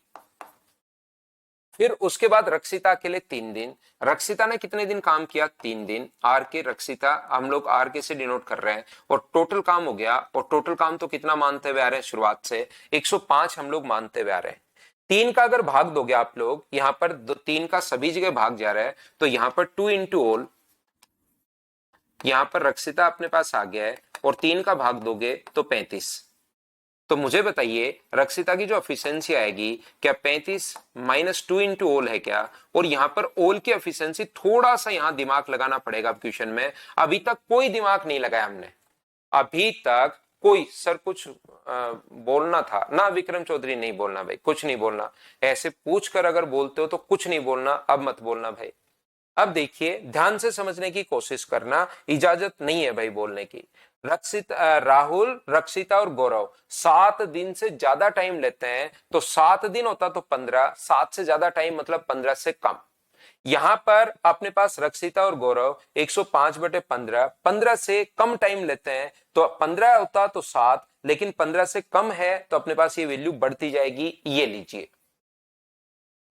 फिर उसके बाद रक्षिता के लिए 3 दिन। रक्षिता ने कितने दिन काम किया? 3 दिन। आर के रक्षिता, हम लोग आर के से डिनोट कर रहे हैं, और टोटल काम हो गया। और टोटल काम तो कितना मानते हुए आ रहे हैं शुरुआत से? 105 हम लोग मानते हुए आ रहे हैं। 3 का अगर भाग दोगे आप लोग, यहां पर 3 का सभी जगह भाग जा रहा है, तो यहां पर 2 इंटू ऑल, यहां पर रक्षिता अपने पास आ गया है, और 3 का भाग दोगे तो 35। तो मुझे बताइए रक्षिता की जो एफिशिएंसी आएगी, क्या 35 माइनस 2 इंटू ओल है क्या? और यहां पर ओल की एफिशिएंसी, थोड़ा सा यहां दिमाग लगाना पड़ेगा क्वेश्चन में। अभी तक कोई दिमाग नहीं लगाया हमने, अभी तक कोई। सर कुछ बोलना था ना विक्रम चौधरी? नहीं बोलना भाई, कुछ नहीं बोलना। ऐसे पूछ कर अगर बोलते हो तो कुछ नहीं बोलना, अब मत बोलना भाई। अब देखिए, ध्यान से समझने की कोशिश करना, इजाजत नहीं है भाई बोलने की। राहुल, रक्षिता और गौरव 7 दिन से ज्यादा टाइम लेते हैं, तो 7 दिन होता तो 15, 7 से ज्यादा टाइम मतलब 15 से कम। यहां पर अपने पास रक्षिता और गौरव 105/15, 15 से कम टाइम लेते हैं, तो 15 होता तो 7, लेकिन 15 से कम है तो अपने पास ये वैल्यू बढ़ती जाएगी। ये लीजिए,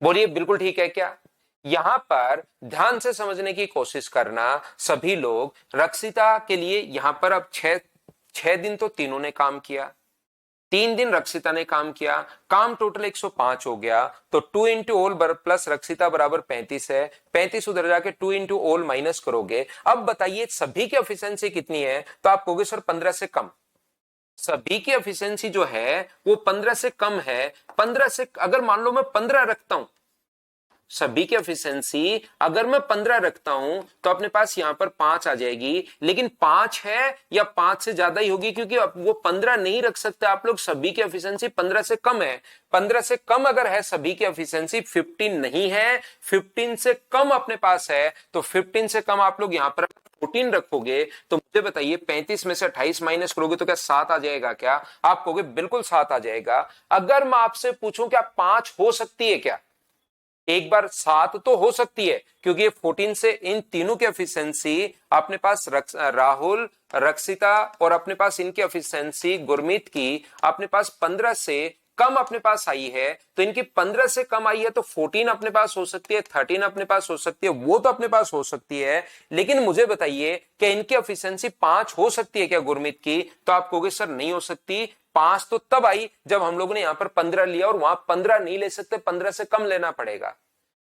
बोलिए बिल्कुल ठीक है क्या? यहां पर ध्यान से समझने की कोशिश करना सभी लोग। रक्षिता के लिए यहां पर अब 6 दिन तो तीनों ने काम किया, 3 दिन रक्षिता ने काम किया, काम टोटल 105 हो गया। तो 2 इंटू ओल प्लस रक्षिता बराबर 35 है। 35 उधर जाके 2 इंटू ओल माइनस करोगे। अब बताइए सभी की एफिशिएंसी कितनी है? तो आप कहोगे सर 15 से कम। सभी की एफिशिएंसी जो है वो 15 से कम है। 15 से अगर मान लो मैं 15 रखता हूं, सभी की एफिशिएंसी अगर मैं 15 रखता हूं, तो अपने पास यहां पर 5 आ जाएगी। लेकिन 5 है या 5 से ज्यादा ही होगी, क्योंकि वो 15 नहीं रख सकते आप लोग। सभी की एफिशिएंसी 15 से कम है। 15 से कम अगर है सभी की एफिशिएंसी, 15 नहीं है, 15 से कम अपने पास है, तो 15 से कम आप लोग यहां पर 14 रखोगे। तो मुझे बताइए 35 में से 28 माइनस करोगे तो क्या 7 आ जाएगा क्या? आप कहोगे बिल्कुल 7 आ जाएगा। अगर मैं आपसे पूछूं क्या 5 हो सकती है क्या? एक बार 7 तो हो सकती है, क्योंकि ये 14 से इन तीनों की एफिशिएंसी अपने पास राहुल, रक्षिता और अपने पास इनकी एफिशिएंसी गुरमीत की अपने पास 15 से कम अपने पास आई है। तो इनकी 15 से कम आई है, तो 14 अपने पास हो सकती है, 13 अपने पास हो सकती है, वो तो अपने पास हो सकती है। लेकिन मुझे बताइए कि इनकी एफिशिएंसी 5 हो सकती है क्या गुरमीत की? तो आप कहोगे सर नहीं हो सकती। 5 तो तब आई जब हम लोगों ने यहां पर 15 लिया, और वहां 15 नहीं ले सकते, 15 से कम लेना पड़ेगा।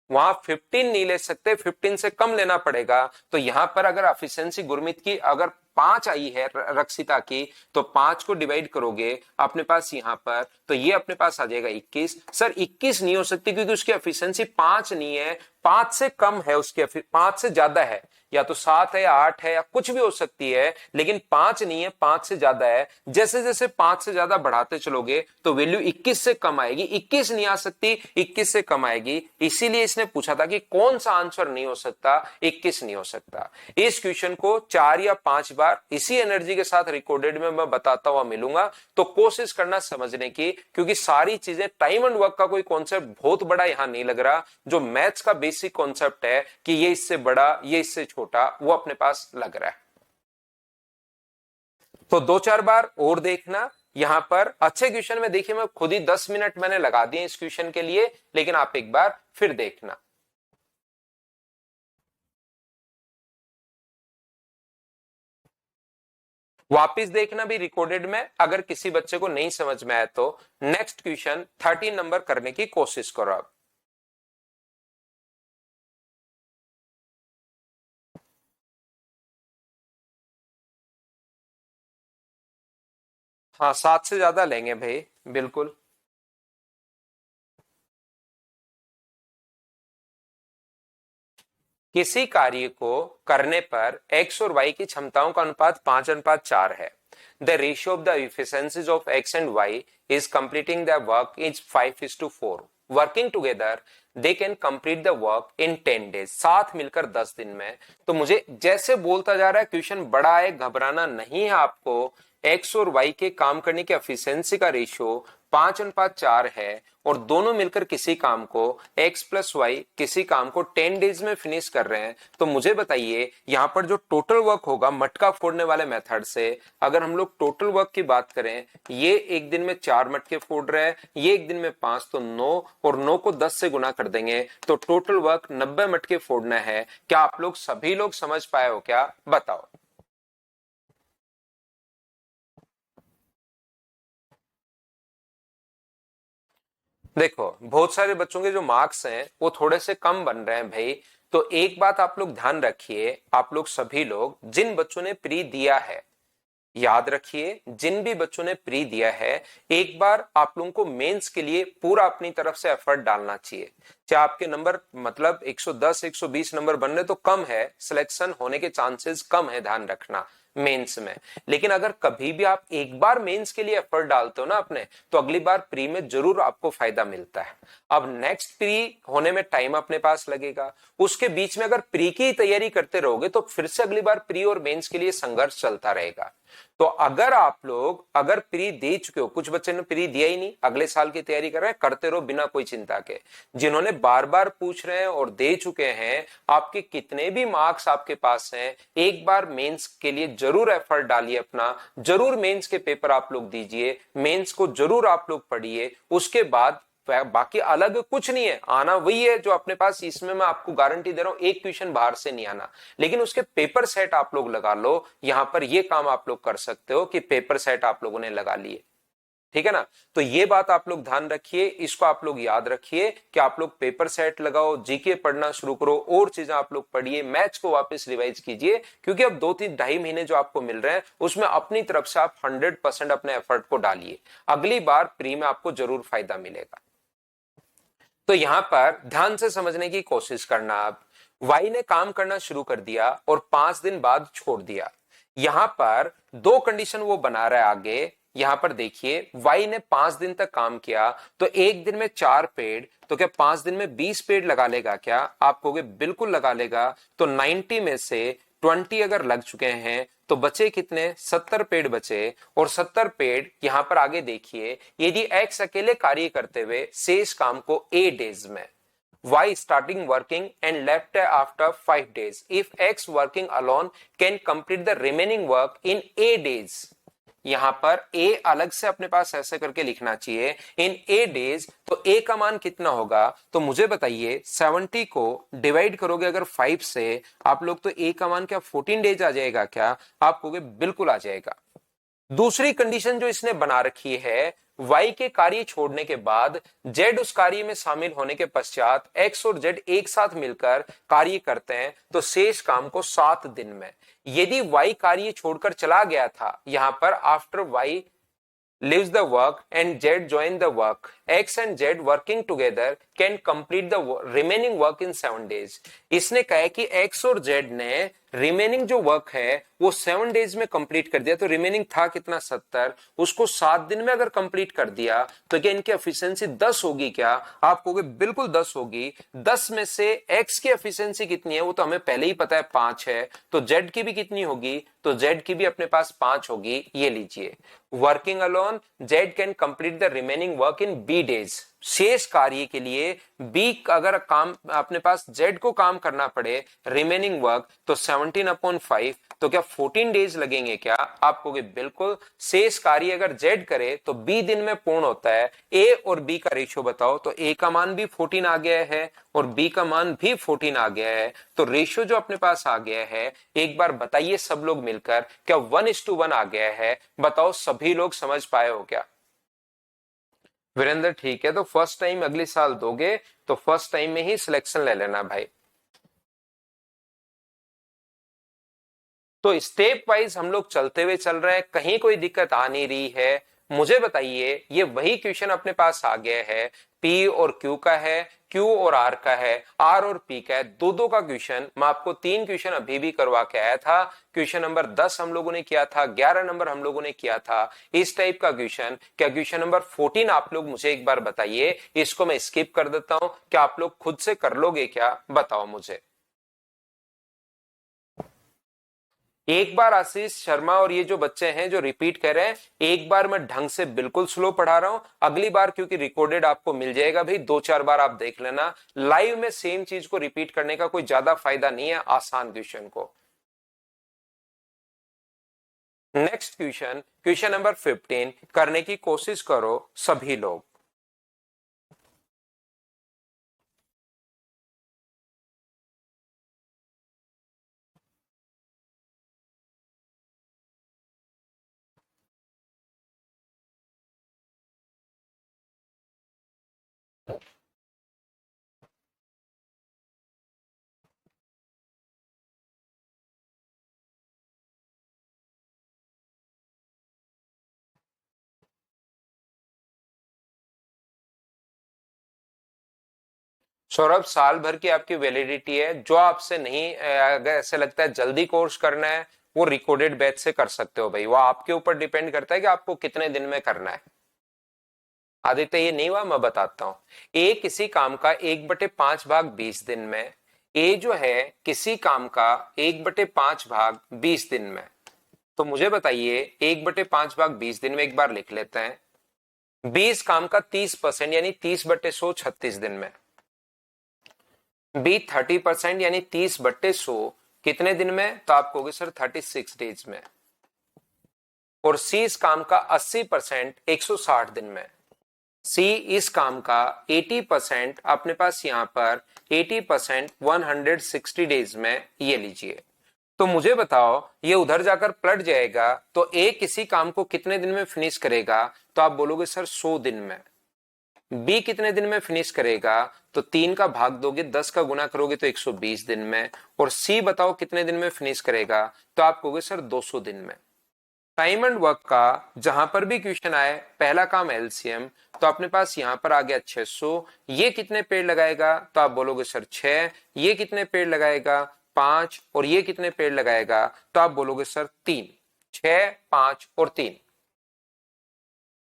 वहां 15 नहीं ले सकते, 15 से कम लेना पड़ेगा। तो यहां पर अगर एफिशिएंसी गुरमीत की अगर 5 आई है रक्षिता की, तो 5 को डिवाइड करोगे अपने पास यहां पर, तो ये अपने पास आ जाएगा 21। सर 21 नहीं हो सकती, क्योंकि उसकी एफिशिएंसी 5 नहीं है, 5 से कम है, उसके 5 से ज्यादा है। या तो 7 है या 8 है या कुछ भी हो सकती है, लेकिन 5 नहीं है, 5 से ज्यादा है। जैसे जैसे 5 से ज्यादा बढ़ाते चलोगे तो वैल्यू 21 से कम आएगी। 21 नहीं आ सकती, 21 से कम आएगी। इसीलिए इसने पूछा था कि कौन सा आंसर नहीं हो सकता? 21 नहीं हो सकता। इस क्वेश्चन को 4 या 5 बार इसी एनर्जी के साथ रिकॉर्डेड में मैं बताता हुआ मिलूंगा, तो कोशिश करना समझने की, क्योंकि सारी चीजें टाइम एंड वर्क का कोई कॉन्सेप्ट बहुत बड़ा यहां नहीं लग रहा। जो मैथ्स का बेसिक कॉन्सेप्ट है कि ये इससे बड़ा, ये इससे छोटा, वो अपने पास लग रहा है। तो 2-4 बार और देखना। यहां पर अच्छे क्वेश्चन में देखिए, मैं खुद ही 10 मिनट मैंने लगा दिए इस क्वेश्चन के लिए, लेकिन आप एक बार फिर देखना। वापिस देखना भी रिकॉर्डेड में। अगर किसी बच्चे को नहीं समझ में आया तो नेक्स्ट क्वेश्चन 13 नंबर करने की कोशिश करो आप। हाँ 7 से ज्यादा लेंगे भाई, बिल्कुल। किसी कार्य को करने पर x और y की क्षमताओं का अनुपात 5:4 है। The ratio of the efficiencies of x and y is completing the work is 5:4। Working together they can complete the work in 10 days. साथ मिलकर 10 दिन में। तो मुझे जैसे बोलता जा रहा है क्वेश्चन बड़ा है, घबराना नहीं है आपको। x और y के काम करने की एफिशिएंसी का रेशियो 5:4 है, और दोनों मिलकर किसी काम को x प्लस वाई किसी काम को 10 डेज में फिनिश कर रहे हैं, तो मुझे बताइए यहां पर जो टोटल वर्क होगा मटका फोड़ने वाले मेथड से, अगर हम लोग टोटल वर्क की बात करें, ये एक दिन में 4 मटके फोड़ रहे हैं, ये एक दिन में 5, तो 9, और 9 को 10 से गुना कर देंगे तो टोटल वर्क 90 मटके फोड़ना है। क्या आप लोग सभी लोग समझ पाए हो क्या, बताओ। देखो बहुत सारे बच्चों के जो मार्क्स हैं वो थोड़े से कम बन रहे हैं भाई, तो एक बात आप लोग ध्यान रखिए, आप लोग सभी लोग जिन बच्चों ने प्री दिया है, याद रखिए जिन भी बच्चों ने प्री दिया है, एक बार आप लोगों को मेंस के लिए पूरा अपनी तरफ से एफर्ट डालना चाहिए। चाहे आपके नंबर मतलब 110 120 नंबर बनने तो कम है, सिलेक्शन होने के चांसेस कम है, ध्यान रखना मेंस में। लेकिन अगर कभी भी आप एक बार मेंस के लिए एफर्ट डालते हो ना अपने, तो अगली बार प्री में जरूर आपको फायदा मिलता है। अब नेक्स्ट प्री होने में टाइम अपने पास लगेगा, उसके बीच में अगर प्री की तैयारी करते रहोगे तो फिर से अगली बार प्री और मेंस के लिए संघर्ष चलता रहेगा। तो अगर आप लोग अगर प्री दे चुके हो, कुछ बच्चे ने प्री दिया ही नहीं, अगले साल की तैयारी कर रहे हैं, करते रहो बिना कोई चिंता के। जिन्होंने बार बार पूछ रहे हैं और दे चुके हैं, आपके कितने भी मार्क्स आपके पास हैं, एक बार मेंस के लिए जरूर एफर्ट डालिए अपना, जरूर मेंस के पेपर आप लोग दीजिए, मेंस को जरूर आप लोग पढ़िए, उसके बाद बाकी अलग कुछ नहीं है, आना वही है जो अपने पास। इसमें मैं आपको गारंटी दे रहा हूं एक क्वेश्चन बाहर से नहीं आना, लेकिन उसके पेपर सेट आप लोग लगा लो। यहां पर ये काम आप लोग कर सकते हो कि पेपर सेट आप लोगों ने लगा लिए, ठीक है ना। तो ये बात आप लोग ध्यान रखिए, इसको आप लोग याद रखिए कि आप लोग पेपर सेट लगाओ, जीके पढ़ना शुरू करो, और चीजें आप लोग पढ़िए, मैथ्स को वापस रिवाइज कीजिए, क्योंकि अब 2-3-2.5 महीने जो आपको मिल रहे हैं उसमें अपनी तरफ से आप 100% अपने एफर्ट को डालिए, अगली बार प्री में आपको जरूर फायदा मिलेगा। तो यहां पर ध्यान से समझने की कोशिश करना। आप वाई ने काम करना शुरू कर दिया और 5 दिन बाद छोड़ दिया, यहां पर दो कंडीशन वो बना रहा है आगे। यहां पर देखिए वाई ने 5 दिन तक काम किया, तो एक दिन में 4 पेड़, तो क्या 5 दिन में 20 पेड़ लगा लेगा क्या, आप कहोगे बिल्कुल लगा लेगा। तो 90 में से 20 अगर लग चुके हैं तो बचे कितने, 70 पेड़ बचे, और 70 पेड़ यहां पर आगे देखिए, यदि एक्स अकेले कार्य करते हुए शेष काम को ए डेज में, Y starting working and left after 5 days. If X working alone can complete the remaining work in A days. यहां पर A अलग से अपने पास ऐसे करके लिखना चाहिए, इन A days, तो A का मान कितना होगा, तो मुझे बताइए 70 को डिवाइड करोगे अगर 5 से, आप लोग तो A का मान क्या 14 डेज आ जाएगा क्या, आप कहोगे बिल्कुल आ जाएगा। दूसरी कंडीशन जो इसने बना रखी है, Y के कार्य छोड़ने के बाद Z उस कार्य में शामिल होने के पश्चात X और Z एक साथ मिलकर कार्य करते हैं, तो शेष काम को 7 दिन में। यदि Y कार्य छोड़कर चला गया था, यहां पर after Y leaves the work and Z join the work, X and Z working together can complete the remaining work in 7 days. इसने कहा है कि X और Z ने रिमेनिंग जो वर्क है वो 7 डेज में कंप्लीट कर दिया, तो रिमेनिंग था कितना 70, उसको 7 दिन में अगर कंप्लीट कर दिया तो क्या इनकी एफिशिएंसी 10 होगी क्या, आप कहोगे बिल्कुल 10 होगी। 10 में से X की एफिशिएंसी कितनी है वो तो हमें पहले ही पता है 5 है, तो Z की भी कितनी होगी, तो Z की भी अपने पास 5 होगी। ये लीजिए, working alone Z can complete the remaining work in B days, शेष कार्य के लिए B अगर काम अपने पास Z को काम करना पड़े रिमेनिंग वर्क, तो 17/5, तो क्या 14 डेज लगेंगे क्या, आप कहोगे बिल्कुल। शेष कार्य अगर Z करे तो B दिन में पूर्ण होता है। A और B का रेशियो बताओ, तो A का मान भी 14 आ गया है और B का मान भी 14 आ गया है, तो रेशियो जो अपने पास आ गया है, एक बार बताइए सब लोग मिलकर, क्या 1:1 आ गया है, बताओ सभी लोग समझ पाए हो क्या। वीरेंद्र ठीक है, तो फर्स्ट टाइम अगले साल दोगे तो फर्स्ट टाइम में ही सिलेक्शन ले लेना भाई। तो स्टेप वाइज हम लोग चलते हुए चल रहे हैं, कहीं कोई दिक्कत आ नहीं रही है। मुझे बताइए, ये वही क्वेश्चन अपने पास आ गया है, P और Q का है, Q और R का है, R और P का है, दो का क्वेश्चन। मैं आपको 3 क्वेश्चन अभी भी करवा के आया था, क्वेश्चन नंबर 10 हम लोगों ने किया था, 11 नंबर हम लोगों ने किया था इस टाइप का क्वेश्चन। क्या क्वेश्चन नंबर 14 आप लोग मुझे एक बार बताइए, इसको मैं स्किप कर देता हूं, क्या आप लोग खुद से कर लोगे क्या, बताओ मुझे। एक बार आशीष शर्मा और ये जो बच्चे हैं जो रिपीट कर रहे हैं, एक बार मैं ढंग से बिल्कुल स्लो पढ़ा रहा हूं, अगली बार क्योंकि रिकॉर्डेड आपको मिल जाएगा भाई, 2-4 बार आप देख लेना। लाइव में सेम चीज को रिपीट करने का कोई ज्यादा फायदा नहीं है आसान क्वेश्चन को। नेक्स्ट क्वेश्चन, क्वेश्चन नंबर 15 करने की कोशिश करो सभी लोग। सौरभ, साल भर की आपकी वैलिडिटी है, जो आपसे नहीं अगर ऐसे लगता है जल्दी कोर्स करना है, वो रिकॉर्डेड बैच से कर सकते हो भाई, वो आपके ऊपर डिपेंड करता है कि आपको कितने दिन में करना है। आदित्य ये नहीं हुआ, मैं बताता हूं। ए किसी काम का 1/5 भाग 20 दिन में, ए जो है किसी काम का 1/5 भाग 20 दिन में, तो मुझे बताइए 1/5 भाग 20 दिन में एक बार लिख लेते हैं। 20 काम का 30% यानी 30/100 36 दिन में। बी 30% यानी 30/100 कितने दिन में, तो आप कहोगे सर 36 डेज में। और सी इस काम का 80% 160 दिन में। सी इस काम का 80% अपने पास यहां पर 80% 160 डेज में, ये लीजिए। तो मुझे बताओ ये उधर जाकर पलट जाएगा तो ए किसी काम को कितने दिन में फिनिश करेगा, तो आप बोलोगे सर 100 दिन में। बी कितने दिन में फिनिश करेगा, तो 3 का भाग दोगे 10 का गुना करोगे तो 120 दिन में। और सी बताओ कितने दिन में फिनिश करेगा, तो आप कहोगे सर 200 दिन में। टाइम एंड वर्क का जहां पर भी क्वेश्चन आए, पहला काम एलसीएम, तो अपने पास यहां पर आ गया 600। ये कितने पेड़ लगाएगा, तो आप बोलोगे सर 6। ये कितने पेड़ लगाएगा, 5। और ये कितने पेड़ लगाएगा, तो आप बोलोगे सर 3। 6, 5 और 3।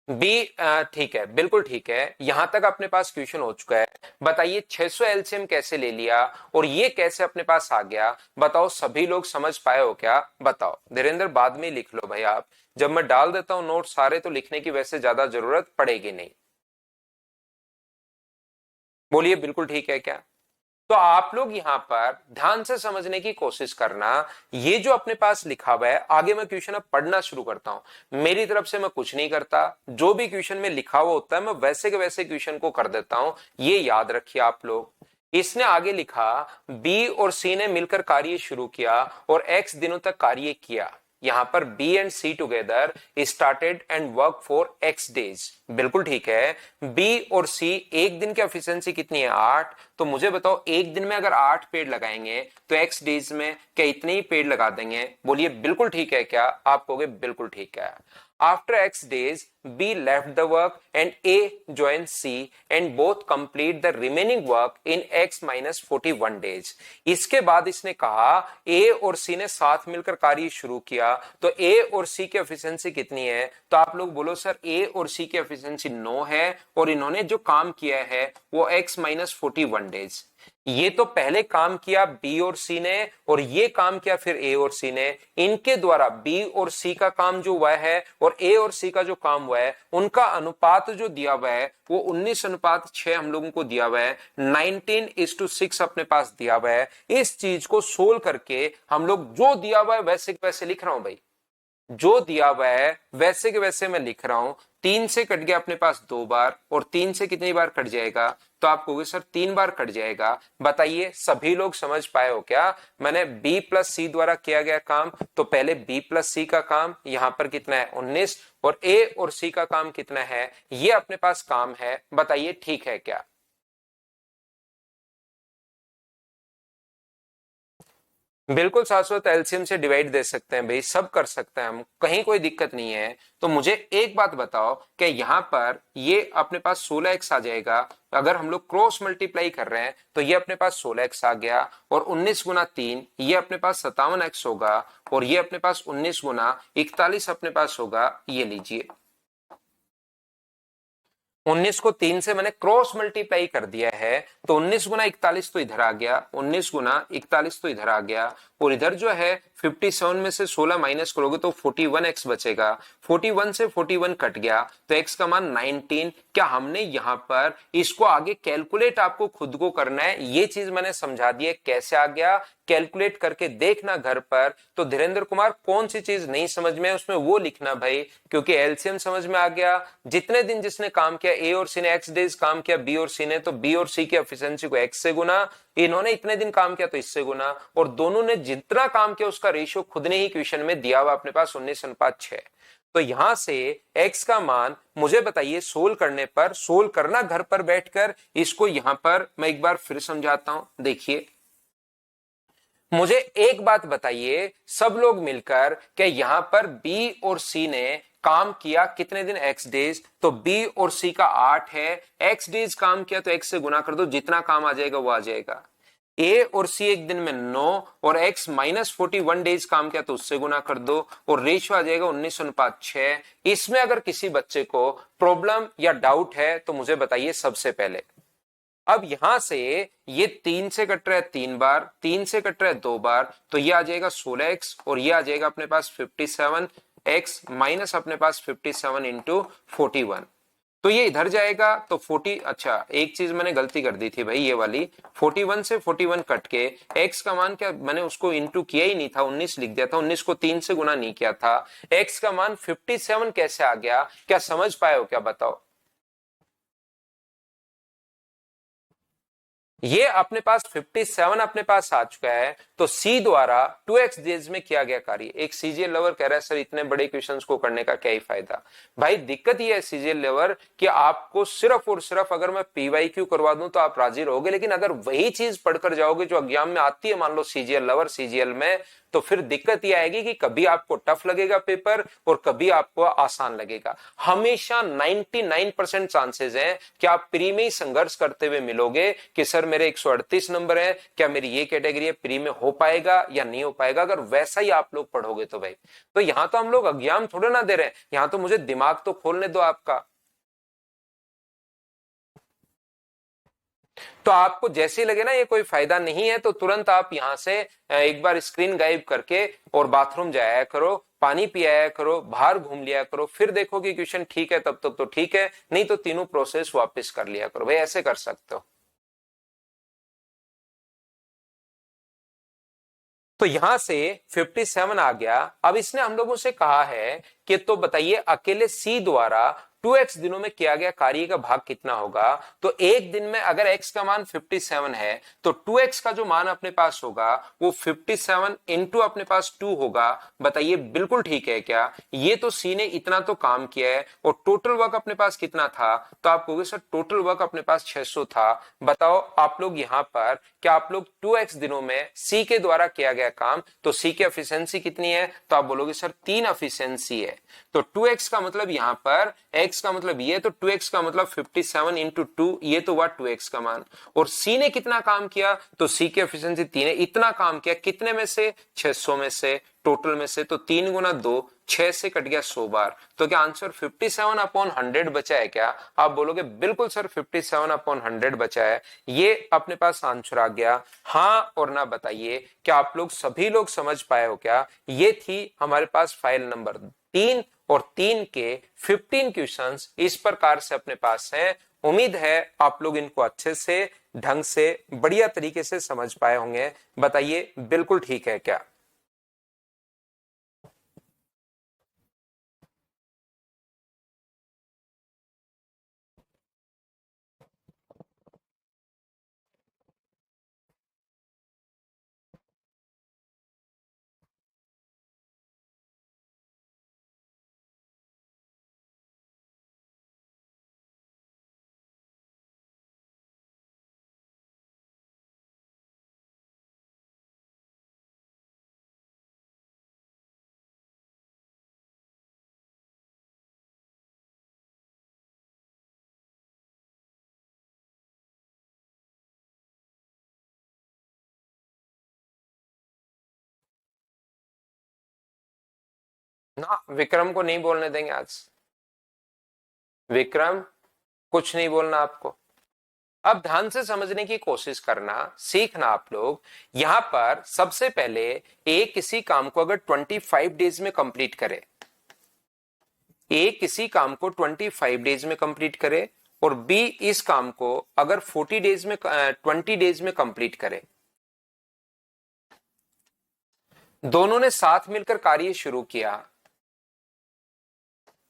बी ठीक है, बिल्कुल ठीक है, यहां तक अपने पास क्वेश्चन हो चुका है। बताइए 600 एलसीएम कैसे ले लिया और ये कैसे अपने पास आ गया, बताओ सभी लोग समझ पाए हो क्या, बताओ। धीरेन्द्र बाद में लिख लो भाई आप, जब मैं डाल देता हूं नोट सारे तो लिखने की वैसे ज्यादा जरूरत पड़ेगी नहीं। बोलिए बिल्कुल ठीक है क्या। तो आप लोग यहां पर ध्यान से समझने की कोशिश करना। ये जो अपने पास लिखा हुआ है, आगे मैं क्वेश्चन अब पढ़ना शुरू करता हूं, मेरी तरफ से मैं कुछ नहीं करता, जो भी क्वेश्चन में लिखा हुआ होता है मैं वैसे के वैसे क्वेश्चन को कर देता हूं, ये याद रखिए आप लोग। इसने आगे लिखा, बी और सी ने मिलकर कार्य शुरू किया और एक्स दिनों तक कार्य किया। यहां पर B and C together started and work for X days, बिल्कुल ठीक है। बी और सी एक दिन की एफिशिएंसी कितनी है, 8। तो मुझे बताओ एक दिन में अगर 8 पेड़ लगाएंगे तो एक्स डेज में क्या इतने ही पेड़ लगा देंगे, बोलिए बिल्कुल ठीक है क्या, आप कहोगे बिल्कुल ठीक है। After X days, B left the work and A joined C and both complete the remaining work in X minus 41 days. इसके बाद इसने कहा A और C ने साथ मिलकर कार्य शुरू किया, तो A और C की एफिशिएंसी कितनी है, तो आप लोग बोलो सर A और C की एफिशिएंसी 9 है और इन्होंने जो काम किया है वो X minus 41 डेज। ये तो पहले काम किया बी और सी ने और ये काम किया फिर ए और सी ने, इनके द्वारा बी और सी का काम जो हुआ है और ए और सी का जो काम हुआ है उनका अनुपात जो दिया हुआ है वो 19:6 हम लोगों को दिया हुआ है, 19:6 अपने पास दिया हुआ है। इस चीज को सोल्व करके हम लोग जो दिया हुआ है वैसे वैसे लिख रहा हूं भाई, जो दिया हुआ है वैसे के वैसे मैं लिख रहा हूं। 3 से कट गया अपने पास 2 बार और 3 से कितनी बार कट जाएगा, तो आप कहोगे सर 3 बार कट जाएगा। बताइए सभी लोग समझ पाए हो क्या, मैंने बी प्लस सी द्वारा किया गया काम, तो पहले बी प्लस सी का काम यहां पर कितना है 19 और ए और सी का काम कितना है, ये अपने पास काम है, बताइए ठीक है क्या। बिल्कुल शाश्वत, एलसीएम से डिवाइड दे सकते हैं भाई, सब कर सकते हैं हम, कहीं कोई दिक्कत नहीं है। तो मुझे एक बात बताओ कि यहाँ पर ये अपने पास 16x आ जाएगा, अगर हम लोग क्रॉस मल्टीप्लाई कर रहे हैं तो ये अपने पास 16x आ गया और 19 गुना 3 ये अपने पास 57x होगा और ये अपने पास 19 गुना 41 अपने पास होगा, ये लीजिए। 19 को 3 से मैंने क्रॉस मल्टीप्लाई कर दिया है, तो 19 गुना 41 तो इधर आ गया, 19 गुना 41 तो इधर आ गया, और इधर जो है 57 में से 16 माइनस करोगे तो 41x बचेगा। 41 से 41 कट गया तो x का मान 19। क्या हमने यहां पर इसको आगे कैलकुलेट आपको खुद को करना है, ये चीज मैंने समझा दी है कैसे आ गया, कैलकुलेट करके देखना घर पर। तो धीरेन्द्र कुमार कौन सी चीज नहीं समझ में है उसमें वो लिखना भाई, क्योंकि एलसीएम समझ में आ गया। जितने दिन जिसने काम किया, ए और सी ने एक्स डेज काम किया, बी और सी ने, तो बी और सी की एफिशिएंसी को एक्स से गुना, इन्होंने इतने दिन काम किया तो इससे गुना, और दोनों ने जितना काम किया उसका रेशियो खुद ने ही क्वेश्चन में दिया हुआ अपने पास 19:6। तो यहां से x का मान मुझे बताइए, सोल्व करने पर, सोल्व करना घर पर बैठकर, इसको यहां पर मैं एक बार फिर समझाता हूं। देखिए मुझे एक बात बताइए सब लोग मिलकर, क्या यहां पर बी और सी ने काम किया कितने दिन, x डेज, तो बी और सी का 8 है, x डेज काम किया तो x से गुना कर दो, जितना काम आ जाएगा वो आ जाएगा। ए और सी एक दिन में 9 और x -41 डेज काम किया तो उससे गुना कर दो, और रेशियो आ जाएगा 19:6। इसमें अगर किसी बच्चे को प्रॉब्लम या डाउट है तो मुझे बताइए सबसे पहले। अब यहां से ये 3 से कट रहा है 3 बार, 3 से कट रहा है 2 बार, तो ये आ जाएगा 16x, और ये आ जाएगा अपने पास 57x माइनस अपने पास 57 इंटू 41। तो ये इधर जाएगा तो 40, अच्छा एक चीज मैंने गलती कर दी थी भाई, ये वाली 41 से 41 कट के x का मान, क्या मैंने उसको इंटू किया ही नहीं था, 19 लिख दिया था, 19 को 3 से गुना नहीं किया था। x का मान 57 कैसे आ गया, क्या समझ पाए हो क्या, बताओ। ये अपने पास 57 अपने पास आ चुका है, तो C द्वारा 2x डेज में किया गया कार्य। एक सीजीएल लवर कह रहा है सर इतने बड़े क्वेश्चंस को करने का क्या ही फायदा। भाई दिक्कत ये है सीजीएल लवर कि आपको सिर्फ और सिर्फ अगर मैं पीवाईक्यू करवा दूं तो आप राजी रहोगे, लेकिन अगर वही चीज पढ़कर जाओगे जो एग्जाम में आती है, मान लो सीजीएल लवर सीजीएल में, तो फिर दिक्कत यह आएगी कि कभी आपको टफ लगेगा पेपर और कभी आपको आसान लगेगा। हमेशा 99% चांसेस हैं कि आप प्री में ही संघर्ष करते हुए मिलोगे कि सर मेरे 138 नंबर है, क्या मेरी ये कैटेगरी है, प्री में हो पाएगा या नहीं हो पाएगा। अगर वैसा ही आप लोग पढ़ोगे तो भाई, तो यहां तो हम लोग एग्जाम थोड़े ना दे रहे हैं, यहां तो मुझे दिमाग तो खोलने दो आपका। तो आपको जैसे ही लगे ना ये कोई फायदा नहीं है, तो तुरंत आप यहां से एक बार स्क्रीन गायब करके और बाथरूम जाया करो, पानी पियाया करो, बाहर घूम लिया करो, फिर देखो कि क्वेश्चन ठीक है तब तक तो ठीक है, नहीं तो तीनों प्रोसेस वापस कर लिया करो भाई, ऐसे कर सकते हो। तो यहां से 57 आ गया। अब इसने हम लोगों से कहा है कि तो बताइए अकेले सी द्वारा 2x दिनों में किया गया कार्य का भाग कितना होगा। तो एक दिन में अगर x का मान 57 है तो 2x का जो मान अपने पास होगा वो 57 इंटू अपने पास 2 होगा। बताइए बिल्कुल ठीक है क्या, ये तो सी ने इतना तो काम किया है, और टोटल वर्क अपने पास कितना था, तो आप कहोगे सर टोटल वर्क अपने पास 600 था। बताओ आप लोग यहां पर, क्या आप लोग 2x दिनों में सी के द्वारा किया गया काम, तो सी की एफिशिएंसी कितनी है, तो आप बोलोगे सर 3 एफिशिएंसी है। तो 2x का मतलब यहां पर, x का मतलब ये, तो 2x का मतलब 57 इंटू 2, ये तो हुआ 2x का मान। और c ने कितना काम किया, तो c की एफिशिएंसी 3 है, इतना काम किया कितने में से, 600 में से, टोटल में से, तो 3 गुना 2, 6 से कट गया 100 बार। तो क्या आंसर 57/100 बचा है क्या, आप बोलोगे बिल्कुल सर 57/100 बचा है, ये अपने पास आंसर आ गया। हाँ और ना बताइए, क्या आप लोग सभी लोग समझ पाए हो क्या। ये थी हमारे पास फाइल नंबर 3, और 3 के 15 क्वेश्चंस इस प्रकार से अपने पास हैं। उम्मीद है आप लोग इनको अच्छे से, ढंग से, बढ़िया तरीके से समझ पाए होंगे। बताइए बिल्कुल ठीक है क्या। ना विक्रम को नहीं बोलने देंगे आज। विक्रम, कुछ नहीं बोलना आपको। अब ध्यान से समझने की कोशिश करना, सीखना आप लोग। यहां पर सबसे पहले ए किसी काम को अगर 25 डेज में कंप्लीट करे, ए किसी काम को 25 डेज में कंप्लीट करे और बी इस काम को अगर 40 डेज में 20 डेज में कंप्लीट करे, दोनों ने साथ मिलकर कार्य शुरू किया,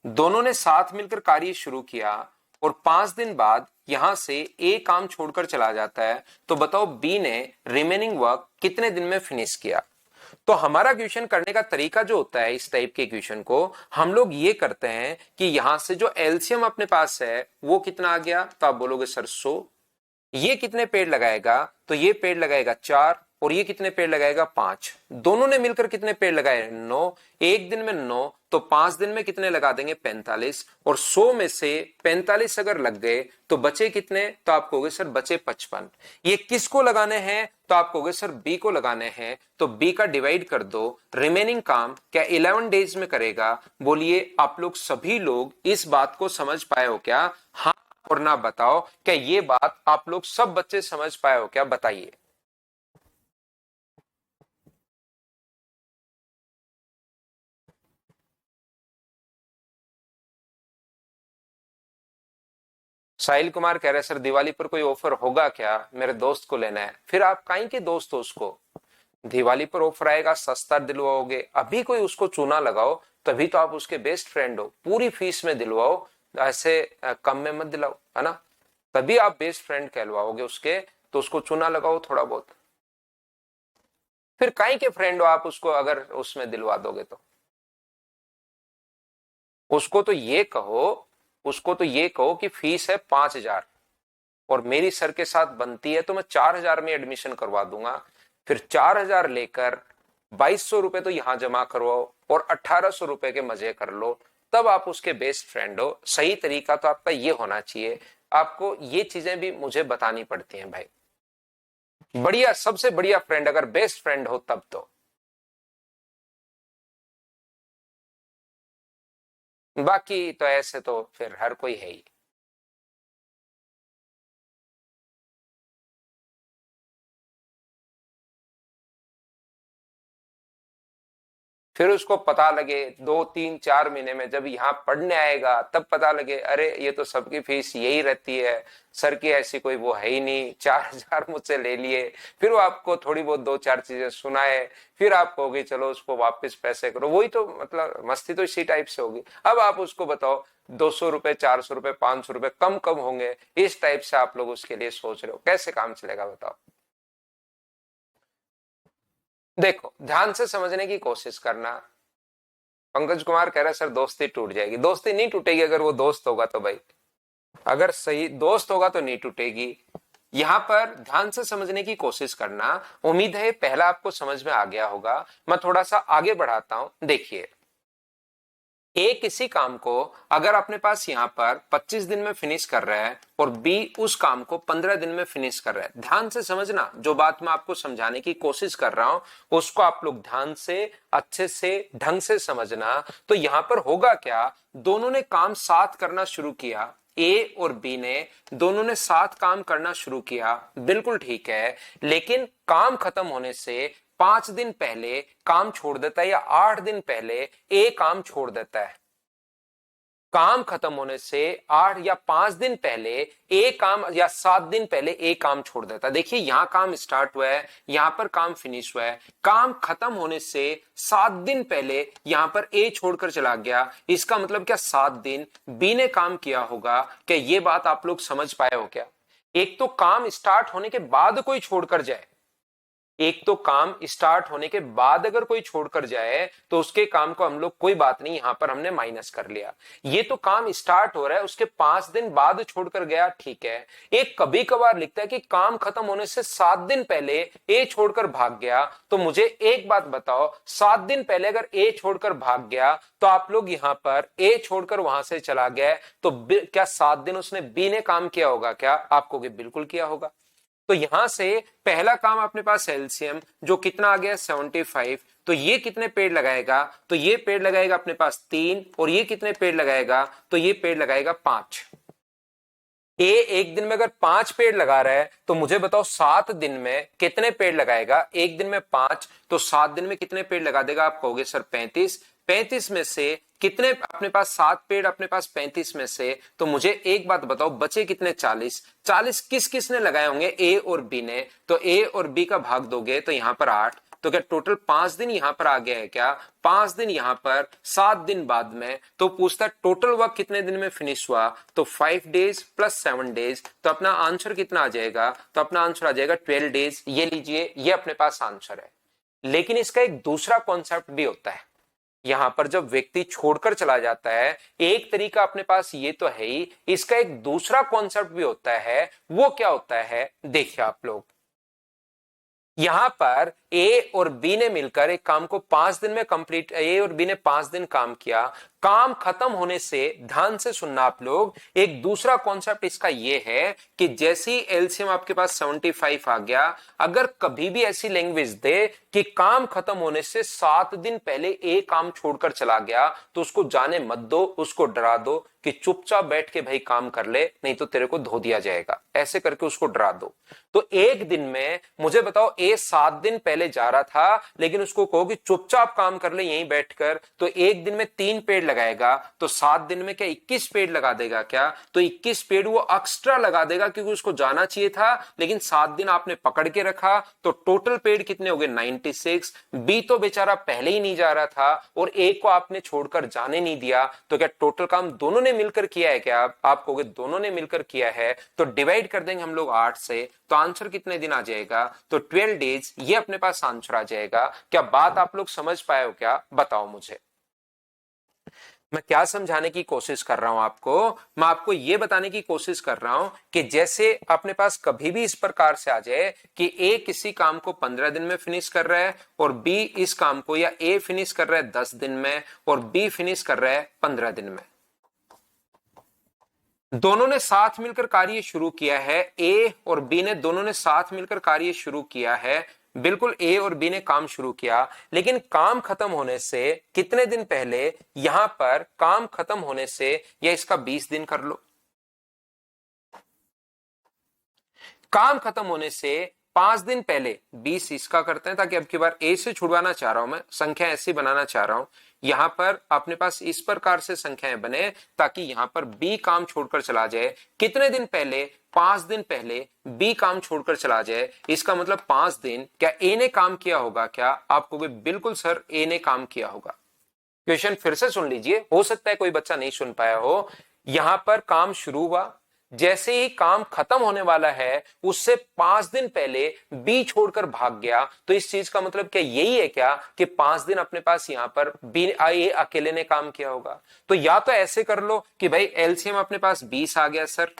दोनों ने साथ मिलकर कार्य शुरू किया और 5 दिन बाद यहां से ए काम छोड़कर चला जाता है, तो बताओ बी ने रिमेनिंग वर्क कितने दिन में फिनिश किया। तो हमारा क्वेश्चन करने का तरीका जो होता है, इस टाइप के क्वेश्चन को हम लोग ये करते हैं कि यहां से जो एलसीएम अपने पास है वो कितना आ गया, तो आप बोलोगे सर 100। ये कितने पेड़ लगाएगा, तो ये पेड़ लगाएगा 4 और ये कितने पेड़ लगाएगा 5। दोनों ने मिलकर कितने पेड़ लगाए 9, एक दिन में 9, तो 5 दिन में कितने लगा देंगे 45, और 100 में से 45 अगर लग गए तो बचे कितने, तो आप कहोगे सर बचे 55। ये किसको लगाने हैं, तो आप कहोगे सर बी को लगाने हैं, तो बी का डिवाइड कर दो, रिमेनिंग काम क्या 11 डेज में करेगा। बोलिए आप लोग सभी लोग इस बात को समझ पाए हो क्या, हाँ और ना बताओ, क्या ये बात आप लोग सब बच्चे समझ पाए हो क्या, बताइए। साहिल कुमार कह रहे सर दिवाली पर कोई ऑफर होगा क्या, मेरे दोस्त को लेना है। फिर आप काहे के दोस्त हो उसको, दिवाली पर ऑफर आएगा सस्ता दिलवाओगे, अभी कोई उसको चूना लगाओ, तभी तो आप उसके बेस्ट फ्रेंड हो। पूरी फीस में दिलवाओ, ऐसे कम में मत दिलाओ, है ना, तभी आप बेस्ट फ्रेंड कहलवाओगे उसके। तो उसको चूना लगाओ थोड़ा बहुत। फिर काहे के फ्रेंड हो आप उसको अगर उसमें दिलवा दोगे तो। उसको तो ये कहो, उसको तो ये कहो कि फीस है 5,000 और मेरी सर के साथ बनती है तो मैं 4,000 में एडमिशन करवा दूंगा। फिर 4,000 लेकर 2,200 रुपए तो यहां जमा करवाओ और 1,800 रुपए के मजे कर लो, तब आप उसके बेस्ट फ्रेंड हो। सही तरीका तो आपका ये होना चाहिए। आपको ये चीजें भी मुझे बतानी पड़ती हैं भाई। बढ़िया, सबसे बढ़िया फ्रेंड अगर बेस्ट फ्रेंड हो तब तो। बाकी तो ऐसे तो फिर हर कोई है ही। फिर उसको पता लगे 2 3 4 महीने में जब यहाँ पढ़ने आएगा तब पता लगे अरे ये तो सबकी फीस यही रहती है, सर की ऐसी कोई वो है ही नहीं, 4,000 मुझसे ले लिए। फिर वो आपको थोड़ी बहुत 2 4 चीजें सुनाए, फिर आप कहोगे चलो उसको वापस पैसे करो। वही तो मतलब मस्ती तो इसी टाइप से होगी। अब आप उसको बताओ 200 रुपए 400 रुपए 500 रुपए कम कम होंगे, इस टाइप से आप लोग उसके लिए सोच रहे हो, कैसे काम चलेगा बताओ। देखो ध्यान से समझने की कोशिश करना। पंकज कुमार कह रहा है सर दोस्ती टूट जाएगी, दोस्ती नहीं टूटेगी अगर वो दोस्त होगा तो भाई, अगर सही दोस्त होगा तो नहीं टूटेगी। यहां पर ध्यान से समझने की कोशिश करना। उम्मीद है पहला आपको समझ में आ गया होगा। मैं थोड़ा सा आगे बढ़ाता हूं, देखिए ए किसी काम को अगर अपने पास यहां पर 25 दिन में फिनिश कर रहा है और बी उस काम को 15 दिन में फिनिश कर रहा है। ध्यान से समझना, जो बात मैं आपको समझाने की कोशिश कर रहा हूं उसको आप लोग ध्यान से अच्छे से ढंग से समझना। तो यहां पर होगा क्या, दोनों ने काम साथ करना शुरू किया, ए और बी ने दोनों ने साथ काम करना शुरू किया, बिल्कुल ठीक है। लेकिन काम खत्म होने से 5 दिन पहले काम छोड़ देता है या 8 दिन पहले ए काम छोड़ देता है। काम खत्म होने से 8 या 5 दिन पहले ए काम या 7 दिन पहले ए काम छोड़ देता है। देखिए यहां काम स्टार्ट हुआ है, यहां पर काम फिनिश हुआ है। काम खत्म होने से 7 दिन पहले यहां पर ए छोड़कर चला गया। इसका मतलब क्या 7 दिन बी ने काम किया होगा। क्या ये बात आप लोग समझ पाए हो क्या। एक तो काम स्टार्ट होने के बाद कोई छोड़कर जाए, एक तो काम स्टार्ट होने के बाद अगर कोई छोड़कर जाए तो उसके काम को हम लोग कोई बात नहीं, यहां पर हमने माइनस कर लिया। ये तो काम स्टार्ट हो रहा है उसके 5 दिन बाद छोड़कर गया, ठीक है। एक कभी कभार लिखता है कि काम खत्म होने से 7 दिन पहले ए छोड़कर भाग गया। तो मुझे एक बात बताओ, 7 दिन पहले अगर ए छोड़कर भाग गया तो आप लोग यहां पर ए छोड़कर वहां से चला गया, तो क्या 7 दिन उसने बी ने काम किया होगा क्या, आपको बिल्कुल किया होगा। तो यहां से पहला काम अपने पास एलसीएम जो कितना आ गया 75, तो ये कितने पेड़ लगाएगा, तो ये पेड़ लगाएगा अपने पास 3 और ये कितने पेड़ लगाएगा, तो ये पेड़ लगाएगा 5। ए एक दिन में अगर 5 पेड़ लगा रहा है तो मुझे बताओ 7 दिन में कितने पेड़ लगाएगा। एक दिन में 5, तो 7 दिन में कितने पेड़ लगा देगा। आप कहोगे सर 35। 35 में से कितने अपने पास 7 पेड़, अपने पास 35 में से, तो मुझे एक बात बताओ बचे कितने 40। 40 किस किस ने लगाए होंगे, ए और बी ने। तो ए और बी का भाग दोगे तो यहां पर 8, तो क्या टोटल 5 दिन यहां पर आ गया है क्या। 5 दिन यहां पर, 7 दिन बाद में। तो पूछता टोटल वर्क कितने दिन में फिनिश हुआ, तो 5 डेज प्लस 7 डेज। तो अपना आंसर कितना आ जाएगा, तो अपना आंसर आ जाएगा 12 डेज। ये लीजिए, ये अपने पास आंसर है। लेकिन इसका एक दूसरा कॉन्सेप्ट भी होता है। यहां पर जब व्यक्ति छोड़कर चला जाता है, एक तरीका अपने पास ये तो है ही, इसका एक दूसरा कॉन्सेप्ट भी होता है। वो क्या होता है, देखिए आप लोग। यहां पर ए और बी ने मिलकर एक काम को 5 दिन में कंप्लीट, ए और बी ने 5 दिन काम किया। काम खत्म होने से, ध्यान से सुनना आप लोग, एक दूसरा कॉन्सेप्ट इसका यह है कि जैसे ही एलसीएम आपके पास 75 आ गया, अगर कभी भी ऐसी लैंग्वेज दे कि काम खत्म होने से 7 दिन पहले ए काम छोड़कर चला गया, तो उसको जाने मत दो, उसको डरा दो कि चुपचाप बैठ के भाई काम कर ले, नहीं तो तेरे को धो दिया जाएगा। ऐसे करके उसको डरा दो। तो एक दिन में मुझे बताओ ए 7 दिन पहले जा रहा था, लेकिन उसको कहो कि चुपचाप काम कर ले यहीं बैठकर, तो एक दिन में 3 पेड़ लगाएगा, तो 7 दिन में क्या 21 पेड़ लगा देगा क्या। तो 21 पेड़ वो एक्स्ट्रा लगा देगा क्योंकि उसको जाना चाहिए था, लेकिन 7 दिन आपने पकड़ के रखा। तो टोटल पेड़ कितने हो गए, 96। बी तो बेचारा पहले ही नहीं जा रहा था और ए को आपने छोड़कर जाने नहीं दिया। तो क्या टोटल काम दोनों ने मिलकर किया है क्या, आप कहोगे दोनों ने मिलकर किया है। तो डिवाइड कर देंगे हम लोग 8 से, तो आंसर कितने दिन आ जाएगा, तो 12 डेज। ये अपने पास आंसर आ जाएगा। क्या बात आप लोग समझ पाए हो क्या, बताओ मुझे। मैं क्या समझाने की कोशिश कर रहा हूं आपको, मैं आपको यह बताने की कोशिश कर रहा हूं कि जैसे अपने पास कभी भी इस प्रकार से आ जाए कि ए किसी काम को 15 दिन में फिनिश कर रहा है और बी इस काम को, या ए फिनिश कर रहा है 10 दिन में और बी फिनिश कर रहा है 15 दिन में। दोनों ने साथ मिलकर कार्य शुरू किया है, ए और बी ने दोनों ने साथ मिलकर कार्य शुरू किया है। बिल्कुल ए और बी ने काम शुरू किया, लेकिन काम खत्म होने से कितने दिन पहले, यहां पर काम खत्म होने से, या इसका 20 दिन कर लो, काम खत्म होने से 5 दिन पहले 20 इसका करते हैं, ताकि अब की बार ए से छुड़वाना चाह रहा हूं मैं, संख्या ऐसी बनाना चाह रहा हूं। यहां पर अपने पास इस प्रकार से संख्याएं बने ताकि यहां पर बी काम छोड़कर चला जाए। कितने दिन पहले, 5 दिन पहले बी काम छोड़कर चला जाए। इसका मतलब 5 दिन। क्या ए ने काम किया होगा क्या, आप कहोगे बिल्कुल सर ए ने काम किया होगा। क्वेश्चन फिर से सुन लीजिए, हो सकता है कोई बच्चा नहीं सुन पाया हो। यहां पर काम शुरू हुआ, जैसे ही काम खत्म होने वाला है उससे 5 दिन पहले बी छोड़कर भाग गया। तो इस चीज का मतलब क्या यही है क्या कि 5 दिन अपने पास यहां पर बी ए अकेले ने काम किया होगा। तो या तो ऐसे कर लो कि भाई एलसीएम अपने पास 20 आ गया सर,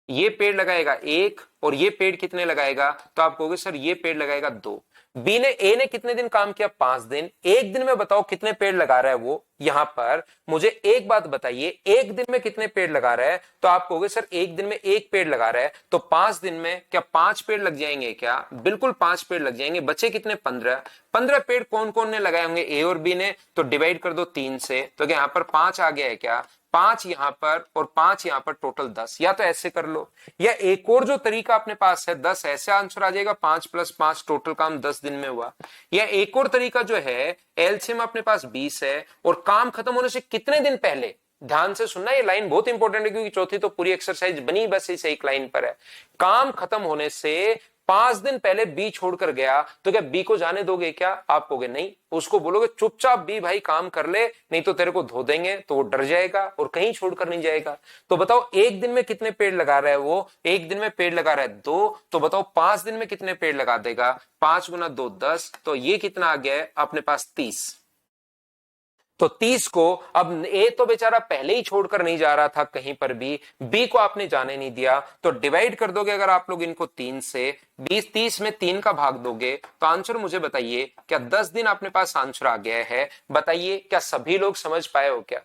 ये पेड़ लगाएगा 1 और ये पेड़ कितने लगाएगा, तो आप कहोगे सर ये पेड़ लगाएगा 2। बी ने, ए ने कितने दिन काम किया, 5 दिन। एक दिन में बताओ कितने पेड़ लगा रहा है वो। यहां पर मुझे एक बात बताइए, एक दिन में कितने पेड़ लगा रहा है, तो आप कहोगे सर एक दिन में 1 पेड़ लगा रहा है। तो 5 दिन में क्या 5 पेड़ लग जाएंगे क्या, बिल्कुल 5 पेड़ लग जाएंगे। बचे कितने, 15। 15 पेड़ कौन कौन ने लगाए होंगे, ए और बी ने। तो डिवाइड कर दो 3 से, तो क्या यहां पर 5 आ गया है क्या, 5 यहां पर और 5 यहां पर, टोटल 10। या तो ऐसे कर लो, या एक और जो तरीका अपने पास है 10, ऐसे आंसर आ जाएगा 5 + 5, टोटल काम 10 दिन में हुआ। या एक और तरीका जो है, एलसीएम अपने पास 20 है और काम खत्म होने से कितने दिन पहले, ध्यान से सुनना, ये लाइन बहुत इंपॉर्टेंट है क्योंकि चौथी तो पूरी एक्सरसाइज बनी बस इस एक लाइन पर है। काम खत्म होने से 5 दिन पहले बी छोड़कर गया, तो क्या बी को जाने दोगे क्या, आप कहोगे नहीं। उसको बोलोगे चुपचाप बी भाई काम कर ले, नहीं तो तेरे को धो देंगे। तो वो डर जाएगा और कहीं छोड़कर नहीं जाएगा। तो बताओ एक दिन में कितने पेड़ लगा रहा है वो, एक दिन में पेड़ लगा रहा है 2। तो बताओ 5 दिन में कितने पेड़ लगा देगा, 5 × 2 10। तो ये कितना आ गया है अपने पास, 30। तो 30 को, अब ए तो बेचारा पहले ही छोड़कर नहीं जा रहा था कहीं पर भी, बी को आपने जाने नहीं दिया। तो डिवाइड कर दोगे अगर आप लोग इनको 3 से, 20 30 में 3 का भाग दोगे तो आंसर मुझे बताइए, क्या 10 दिन अपने पास आंसर आ गया है। बताइए क्या सभी लोग समझ पाए हो क्या।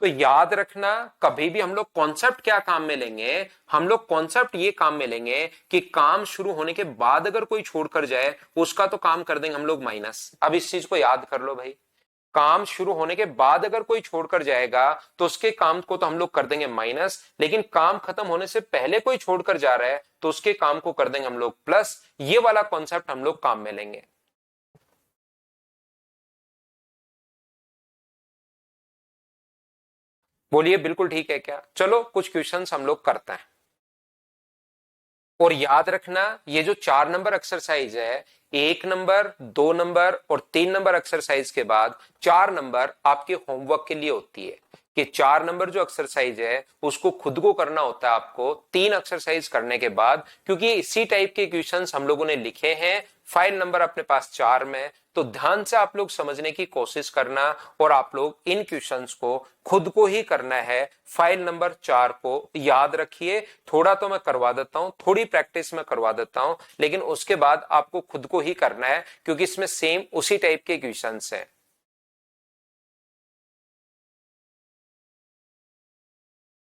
तो याद रखना, कभी भी हम लोग कॉन्सेप्ट क्या काम में लेंगे, हम लोग कॉन्सेप्ट ये काम में लेंगे कि काम शुरू होने के बाद अगर कोई छोड़कर जाए उसका तो काम कर देंगे हम लोग माइनस। अब इस चीज को याद कर लो भाई, काम शुरू होने के बाद अगर कोई छोड़कर जाएगा तो उसके काम को तो हम लोग कर देंगे माइनस, लेकिन काम खत्म होने से पहले कोई छोड़कर जा रहा है तो उसके काम को कर देंगे हम लोग प्लस। ये वाला कॉन्सेप्ट हम लोग काम में लेंगे। बोलिए बिल्कुल ठीक है क्या? चलो कुछ क्वेश्चंस हम लोग करते हैं। और याद रखना, ये जो 4 नंबर एक्सरसाइज है, 1 नंबर, 2 नंबर और 3 नंबर एक्सरसाइज के बाद 4 नंबर आपके होमवर्क के लिए होती है। कि 4 नंबर जो एक्सरसाइज है उसको खुद को करना होता है आपको 3 एक्सरसाइज करने के बाद, क्योंकि इसी टाइप के क्वेश्चंस हम लोगों ने लिखे हैं। फाइल नंबर अपने पास 4 में, तो ध्यान से आप लोग समझने की कोशिश करना और आप लोग इन क्वेश्चंस को खुद को ही करना है। फाइल नंबर 4 को याद रखिए। थोड़ा तो मैं करवा देता हूं, थोड़ी प्रैक्टिस में करवा देता हूं, लेकिन उसके बाद आपको खुद को ही करना है क्योंकि इसमें सेम उसी टाइप के क्वेश्चंस हैं।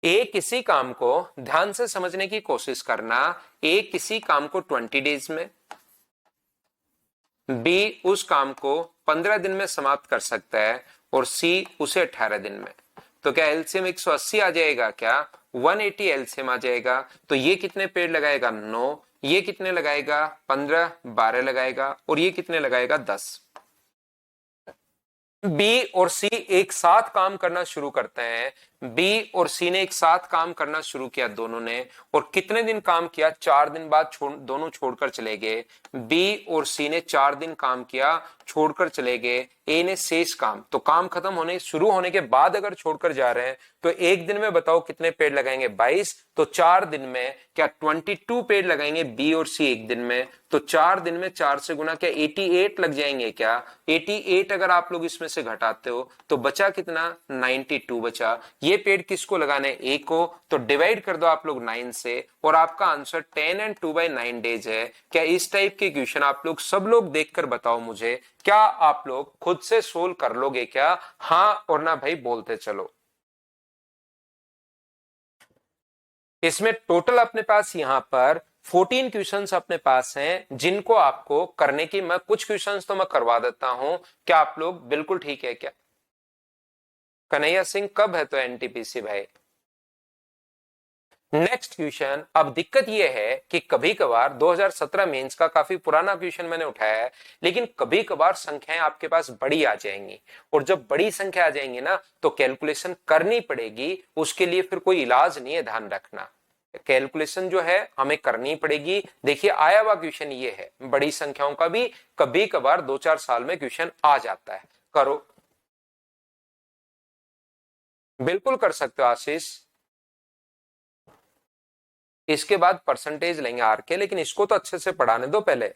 ए किसी काम को ध्यान से समझने की कोशिश करना। ए किसी काम को 20 डेज में, बी उस काम को 15 दिन में समाप्त कर सकता है और सी उसे 18 दिन में। तो क्या एलसीएम 180 आ जाएगा क्या? 180 एलसीएम आ जाएगा। तो ये कितने पेड़ लगाएगा? 9। ये कितने लगाएगा? 15। 12 लगाएगा। और ये कितने लगाएगा? 10। बी और सी एक साथ काम करना शुरू करते हैं। बी और सी ने एक साथ काम करना शुरू किया दोनों ने, और कितने दिन काम किया? 4 दिन बाद दोनों छोड़कर चले गए। बी और सी ने 4 दिन काम किया, छोड़कर चले गए। ए ने शेष काम, तो काम खत्म होने शुरू होने के बाद अगर छोड़कर जा रहे हैं तो एक दिन में बताओ कितने पेड़ लगाएंगे? 22। तो 4 दिन में क्या 22 पेड़ लगाएंगे बी और सी एक दिन में? तो 4 दिन में 4 से गुना क्या 88 लग जाएंगे क्या? 88 अगर आप लोग इसमें से घटाते हो तो बचा कितना? 92 बचा। ये पेड़ किसको लगाने? ए को। तो डिवाइड कर दो आप लोग 9 से और आपका आंसर 10 and 2/9 डेज है। क्या इस टाइप के क्वेश्चन आप लोग सब लोग देखकर बताओ मुझे, क्या आप लोग खुद से सोल्व कर लोगे क्या? हाँ और ना भाई बोलते चलो। इसमें टोटल अपने पास यहां पर 14 क्वेश्चंस अपने पास हैं जिनको आपको करने की, मैं कुछ क्वेश्चंस तो मैं करवा देता हूं। क्या आप लोग बिल्कुल ठीक है क्या? कन्हैया सिंह कब है तो एनटीपीसी भाई? Next question. अब दिक्कत यह है कि कभी कभार 2017 मेंस का काफी पुराना क्वेश्चन मैंने उठाया है, लेकिन कभी कभार संख्याएं आपके पास बड़ी आ जाएंगी, और जब बड़ी संख्या आ जाएंगी ना तो कैलकुलेशन करनी पड़ेगी। उसके लिए फिर कोई इलाज नहीं है, ध्यान रखना। कैलकुलेशन जो है हमें करनी पड़ेगी। देखिए आया हुआ क्वेश्चन ये है, बड़ी संख्याओं का भी कभी कभार 2-4 साल में क्वेश्चन आ जाता है। करो, बिल्कुल कर सकते हो आशीष। इसके बाद परसेंटेज लेंगे आर के, लेकिन इसको तो अच्छे से पढ़ाने दो पहले।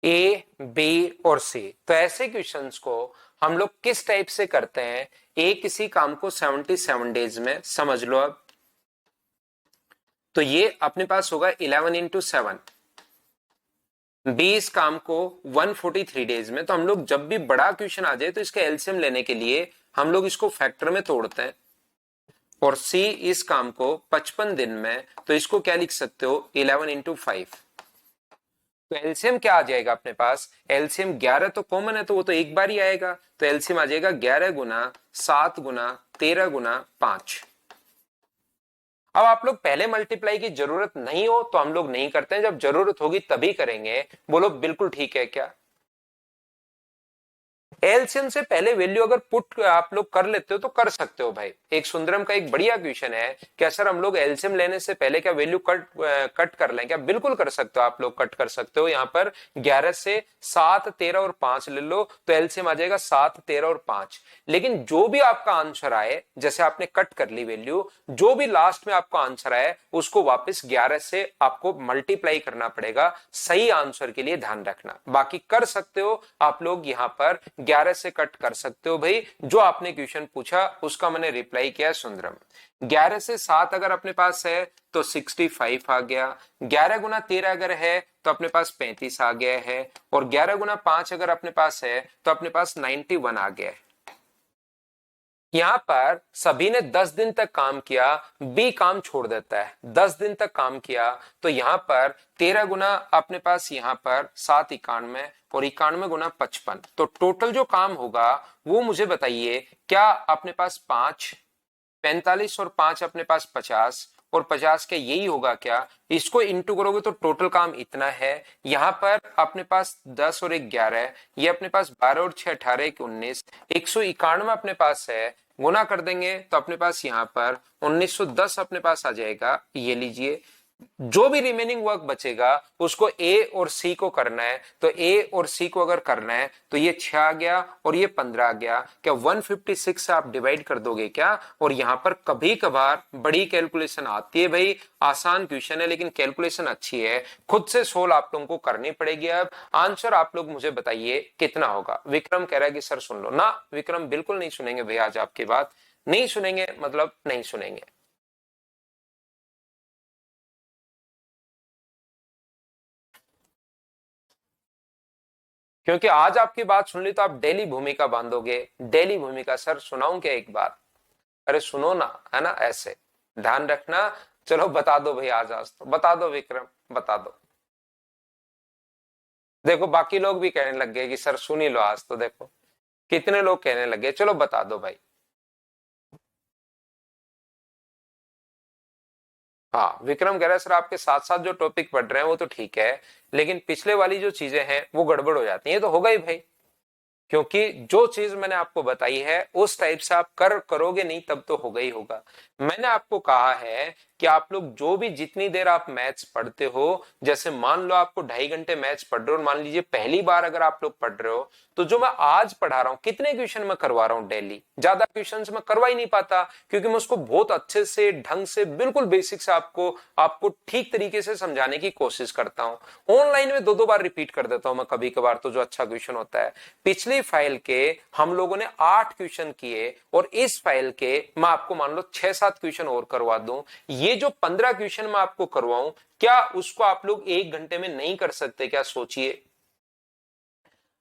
ए, बी और सी, तो ऐसे क्वेश्चंस को हम लोग किस टाइप से करते हैं? ए किसी काम को 77 डेज में, समझ लो। अब तो ये अपने पास होगा 11 into 7। बी इस काम को 143 डेज में। तो हम लोग जब भी बड़ा क्वेश्चन आ जाए तो इसका एलसीएम लेने के लिए हम लोग इसको फैक्टर में तोड़ते हैं। और सी इस काम को 55 दिन में, तो इसको क्या लिख सकते हो? 11 into 5। तो एलसीएम क्या आ जाएगा अपने पास? एलसीएम 11 तो कॉमन है, तो वो तो एक बार ही आएगा। तो एलसीएम आ जाएगा 11 गुना 7 गुना 13 गुना 5। अब आप लोग पहले मल्टीप्लाई की जरूरत नहीं हो तो हम लोग नहीं करते हैं, जब जरूरत होगी तभी करेंगे। बोलो बिल्कुल ठीक है क्या? एलसीएम से पहले वैल्यू अगर पुट आप लोग कर लेते हो तो कर सकते हो भाई। एक सुंदरम का एक बढ़िया क्वेश्चन है, क्या सर हम लोग एलसीएम लेने से पहले क्या वैल्यू कट कर लें क्या? बिल्कुल कर सकते हो, आप लोग कट कर सकते हो। यहाँ पर 11 से 7, 13 और 5 ले लो तो एलसीएम आ जाएगा 7, 13 और 5। लेकिन जो भी आपका आंसर आए, जैसे आपने कट कर ली वैल्यू, जो भी लास्ट में आपका आंसर आए उसको वापस 11 से आपको मल्टीप्लाई करना पड़ेगा, सही आंसर के लिए ध्यान रखना। बाकी कर सकते हो आप लोग, यहां पर 11 से कट कर सकते हो भाई। जो आपने क्वेश्चन पूछा उसका मैंने रिप्लाई किया सुंदरम। 11 से 7 अगर अपने पास है तो 65 आ गया। 11 गुना 13 अगर है तो अपने पास 35 आ गया है। और 11 गुना 5 अगर अपने पास है तो अपने पास 91 आ गया है। यहां पर सभी ने 10 दिन तक काम किया, बी काम छोड़ देता है। 10 दिन तक काम किया तो यहां पर 13 गुना अपने पास यहां पर 7 91 और 91 गुना 55, तो टोटल जो काम होगा वो मुझे बताइए। क्या अपने पास 5, 45 और 5 अपने पास 50 और 50 के यही होगा क्या? इसको इंटू करोगे तो टोटल काम इतना है। यहां पर अपने पास 10 और 1 11, ये अपने पास 12 और 6 18 1 19, 191 अपने पास है। गुना कर देंगे तो अपने पास यहां पर 1910 अपने पास आ जाएगा। ये लीजिए, जो भी रिमेनिंग वर्क बचेगा उसको ए और सी को करना है। तो ए और सी को अगर करना है तो ये 6 आ गया और ये 15 आ गया। क्या 156 से आप डिवाइड कर दोगे क्या? और यहां पर कभी कभार बड़ी कैलकुलेशन आती है भाई। आसान क्वेश्चन है लेकिन कैलकुलेशन अच्छी है, खुद से सोल्व आप लोगों को करनी पड़ेगी। अब आंसर आप लोग मुझे बताइए कितना होगा। विक्रम कह रहा है कि सर सुन लो ना। विक्रम बिल्कुल नहीं सुनेंगे भैया, आज आपकी बात नहीं सुनेंगे, मतलब नहीं सुनेंगे। क्योंकि आज आपकी बात सुन ली तो आप डेली भूमिका बांधोगे। डेली भूमिका सर सुनाऊं क्या एक बार? अरे सुनो ना, है ना, ऐसे ध्यान रखना। चलो बता दो भाई, आज तो बता दो विक्रम, बता दो। देखो बाकी लोग भी कहने लग गए कि सर सुन ही लो आज तो। देखो कितने लोग कहने लगे, चलो बता दो भाई। हाँ, विक्रम कह रहा है सर आपके साथ साथ जो टॉपिक पढ़ रहे हैं वो तो ठीक है, लेकिन पिछले वाली जो चीजें हैं वो गड़बड़ हो जाती हैं। ये तो होगा ही भाई, क्योंकि जो चीज मैंने आपको बताई है उस टाइप से आप करोगे नहीं तब तो होगा ही होगा। मैंने आपको कहा है कि आप लोग जो भी जितनी देर आप मैथ्स पढ़ते हो, जैसे मान लो आपको 2.5 घंटे मैथ्स पढ़ रहे हो और मान लीजिए पहली बार अगर आप लोग पढ़ रहे हो, तो जो मैं आज पढ़ा रहा हूं, कितने क्वेश्चन मैं करवा रहा हूं डेली? ज्यादा क्वेश्चन मैं करवा ही नहीं पाता, क्योंकि मैं उसको बहुत अच्छे से ढंग से बिल्कुल बेसिक से आपको आपको ठीक तरीके से समझाने की कोशिश करता हूं। ऑनलाइन में 2-2 बार रिपीट कर देता हूं मैं कभी कभार, तो जो अच्छा क्वेश्चन होता है। पिछली फाइल के हम लोगों ने 8 क्वेश्चन किए और इस फाइल के मैं आपको मान लो 6-7 क्वेश्चन और करवा दूं। ये जो 15 क्वेश्चन मैं आपको करवाऊं, क्या उसको आप लोग 1 घंटे में नहीं कर सकते क्या? सोचिए।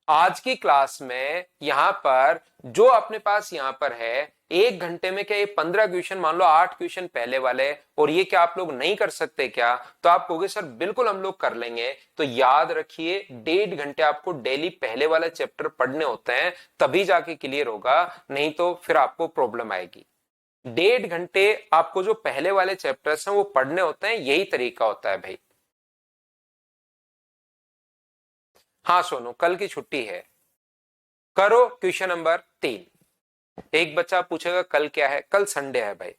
आज की क्लास में यहां पर जो अपने पास यहां पर है 1 घंटे में, क्या ये 15 क्वेश्चन, मान लो 8 क्वेश्चन पहले वाले, और ये क्या आप लोग नहीं कर सकते क्या? तो आप कहोगे सर बिल्कुल हम लोग कर लेंगे। तो याद रखिए 1.5 घंटे आपको डेली पहले वाले चैप्टर पढ़ने होते हैं, तभी जाके क्लियर होगा, नहीं तो फिर आपको प्रॉब्लम आएगी। 1.5 घंटे आपको जो पहले वाले चैप्टर्स हैं वो पढ़ने होते हैं, यही तरीका होता है भाई। हाँ सोनू, कल की छुट्टी है। करो क्वेश्चन नंबर 3। एक बच्चा पूछेगा कल क्या है? कल संडे है भाई।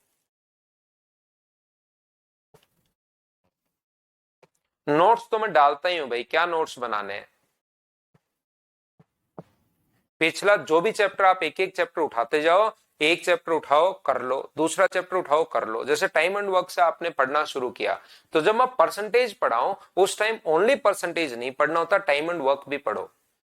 नोट्स तो मैं डालता ही हूं भाई, क्या नोट्स बनाने हैं? पिछला जो भी चैप्टर, आप एक एक चैप्टर उठाते जाओ। एक चैप्टर उठाओ कर लो, दूसरा चैप्टर उठाओ कर लो। जैसे टाइम एंड वर्क से आपने पढ़ना शुरू किया, तो जब मैं परसेंटेज पढ़ाऊं उस टाइम ओनली परसेंटेज नहीं पढ़ना होता, टाइम एंड वर्क भी पढ़ो।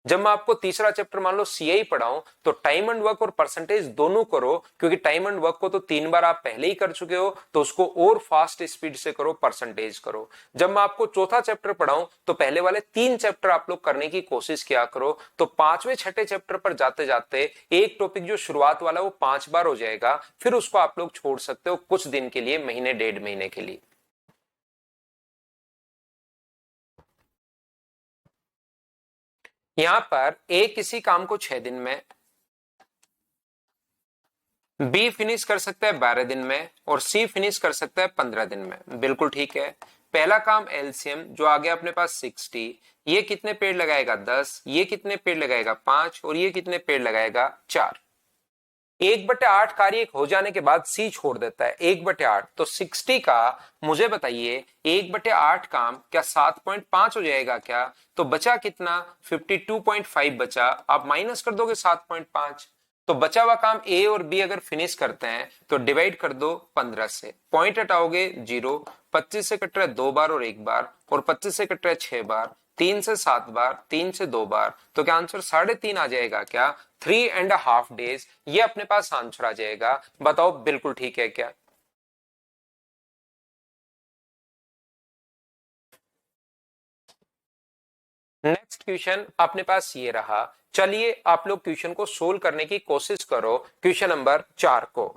जब मैं आपको तीसरा चैप्टर मान लो सीआई पढ़ाऊं, तो टाइम एंड वर्क और परसेंटेज दोनों करो, क्योंकि टाइम एंड वर्क को तो 3 बार आप पहले ही कर चुके हो, तो उसको और फास्ट स्पीड से करो, परसेंटेज करो। जब मैं आपको चौथा चैप्टर पढ़ाऊं तो पहले वाले 3 चैप्टर आप लोग करने की कोशिश किया करो, तो 5वें 6ठे चैप्टर पर जाते जाते एक टॉपिक जो शुरुआत वाला वो 5 बार हो जाएगा। फिर उसको आप लोग छोड़ सकते हो कुछ दिन के लिए, महीने 1.5 महीने के लिए। यहां पर ए किसी काम को 6 दिन में, बी फिनिश कर सकता है 12 दिन में, और सी फिनिश कर सकता है 15 दिन में। बिल्कुल ठीक है। पहला काम एलसीएम जो आ गया अपने पास 60, ये कितने पेड़ लगाएगा 10, ये कितने पेड़ लगाएगा 5 और ये कितने पेड़ लगाएगा 4। 1/8 कार्य हो जाने के बाद सी छोड़ देता है 1/8, तो 60 का मुझे बताइए 1/8 काम क्या 7.5 हो जाएगा क्या? तो बचा कितना 52.5 बचा, आप माइनस कर दोगे 7.5, तो बचा हुआ काम ए और बी अगर फिनिश करते हैं तो डिवाइड कर दो 15 से, पॉइंट हटाओगे 0, 25 से कट रहा है 2 बार और 1 बार, और 25 से कट रहा है 6 बार, 3 से 7 बार, 3 से 2 बार, तो क्या आंसर 3.5 आ जाएगा क्या? 3.5 डेज, ये अपने पास आंसर आ जाएगा। बताओ बिल्कुल ठीक है क्या? नेक्स्ट क्वेश्चन अपने पास ये रहा, चलिए आप लोग क्वेश्चन को सोल्व करने की कोशिश करो, क्वेश्चन नंबर 4 को।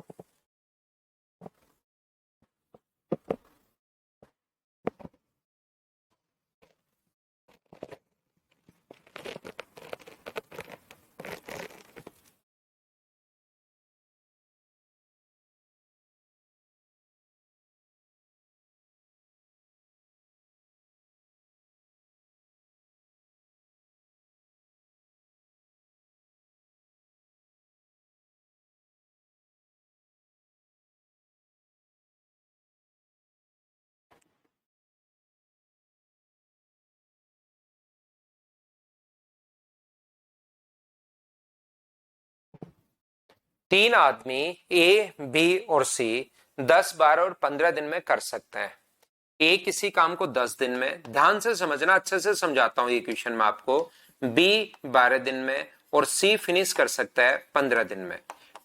तीन आदमी ए, बी और सी 10, 12 और 15 दिन में कर सकते हैं। ए किसी काम को 10 दिन में, ध्यान से समझना, अच्छे से समझाता हूं ये क्वेश्चन में आपको, बी 12 दिन में और सी फिनिश कर सकता है 15 दिन में।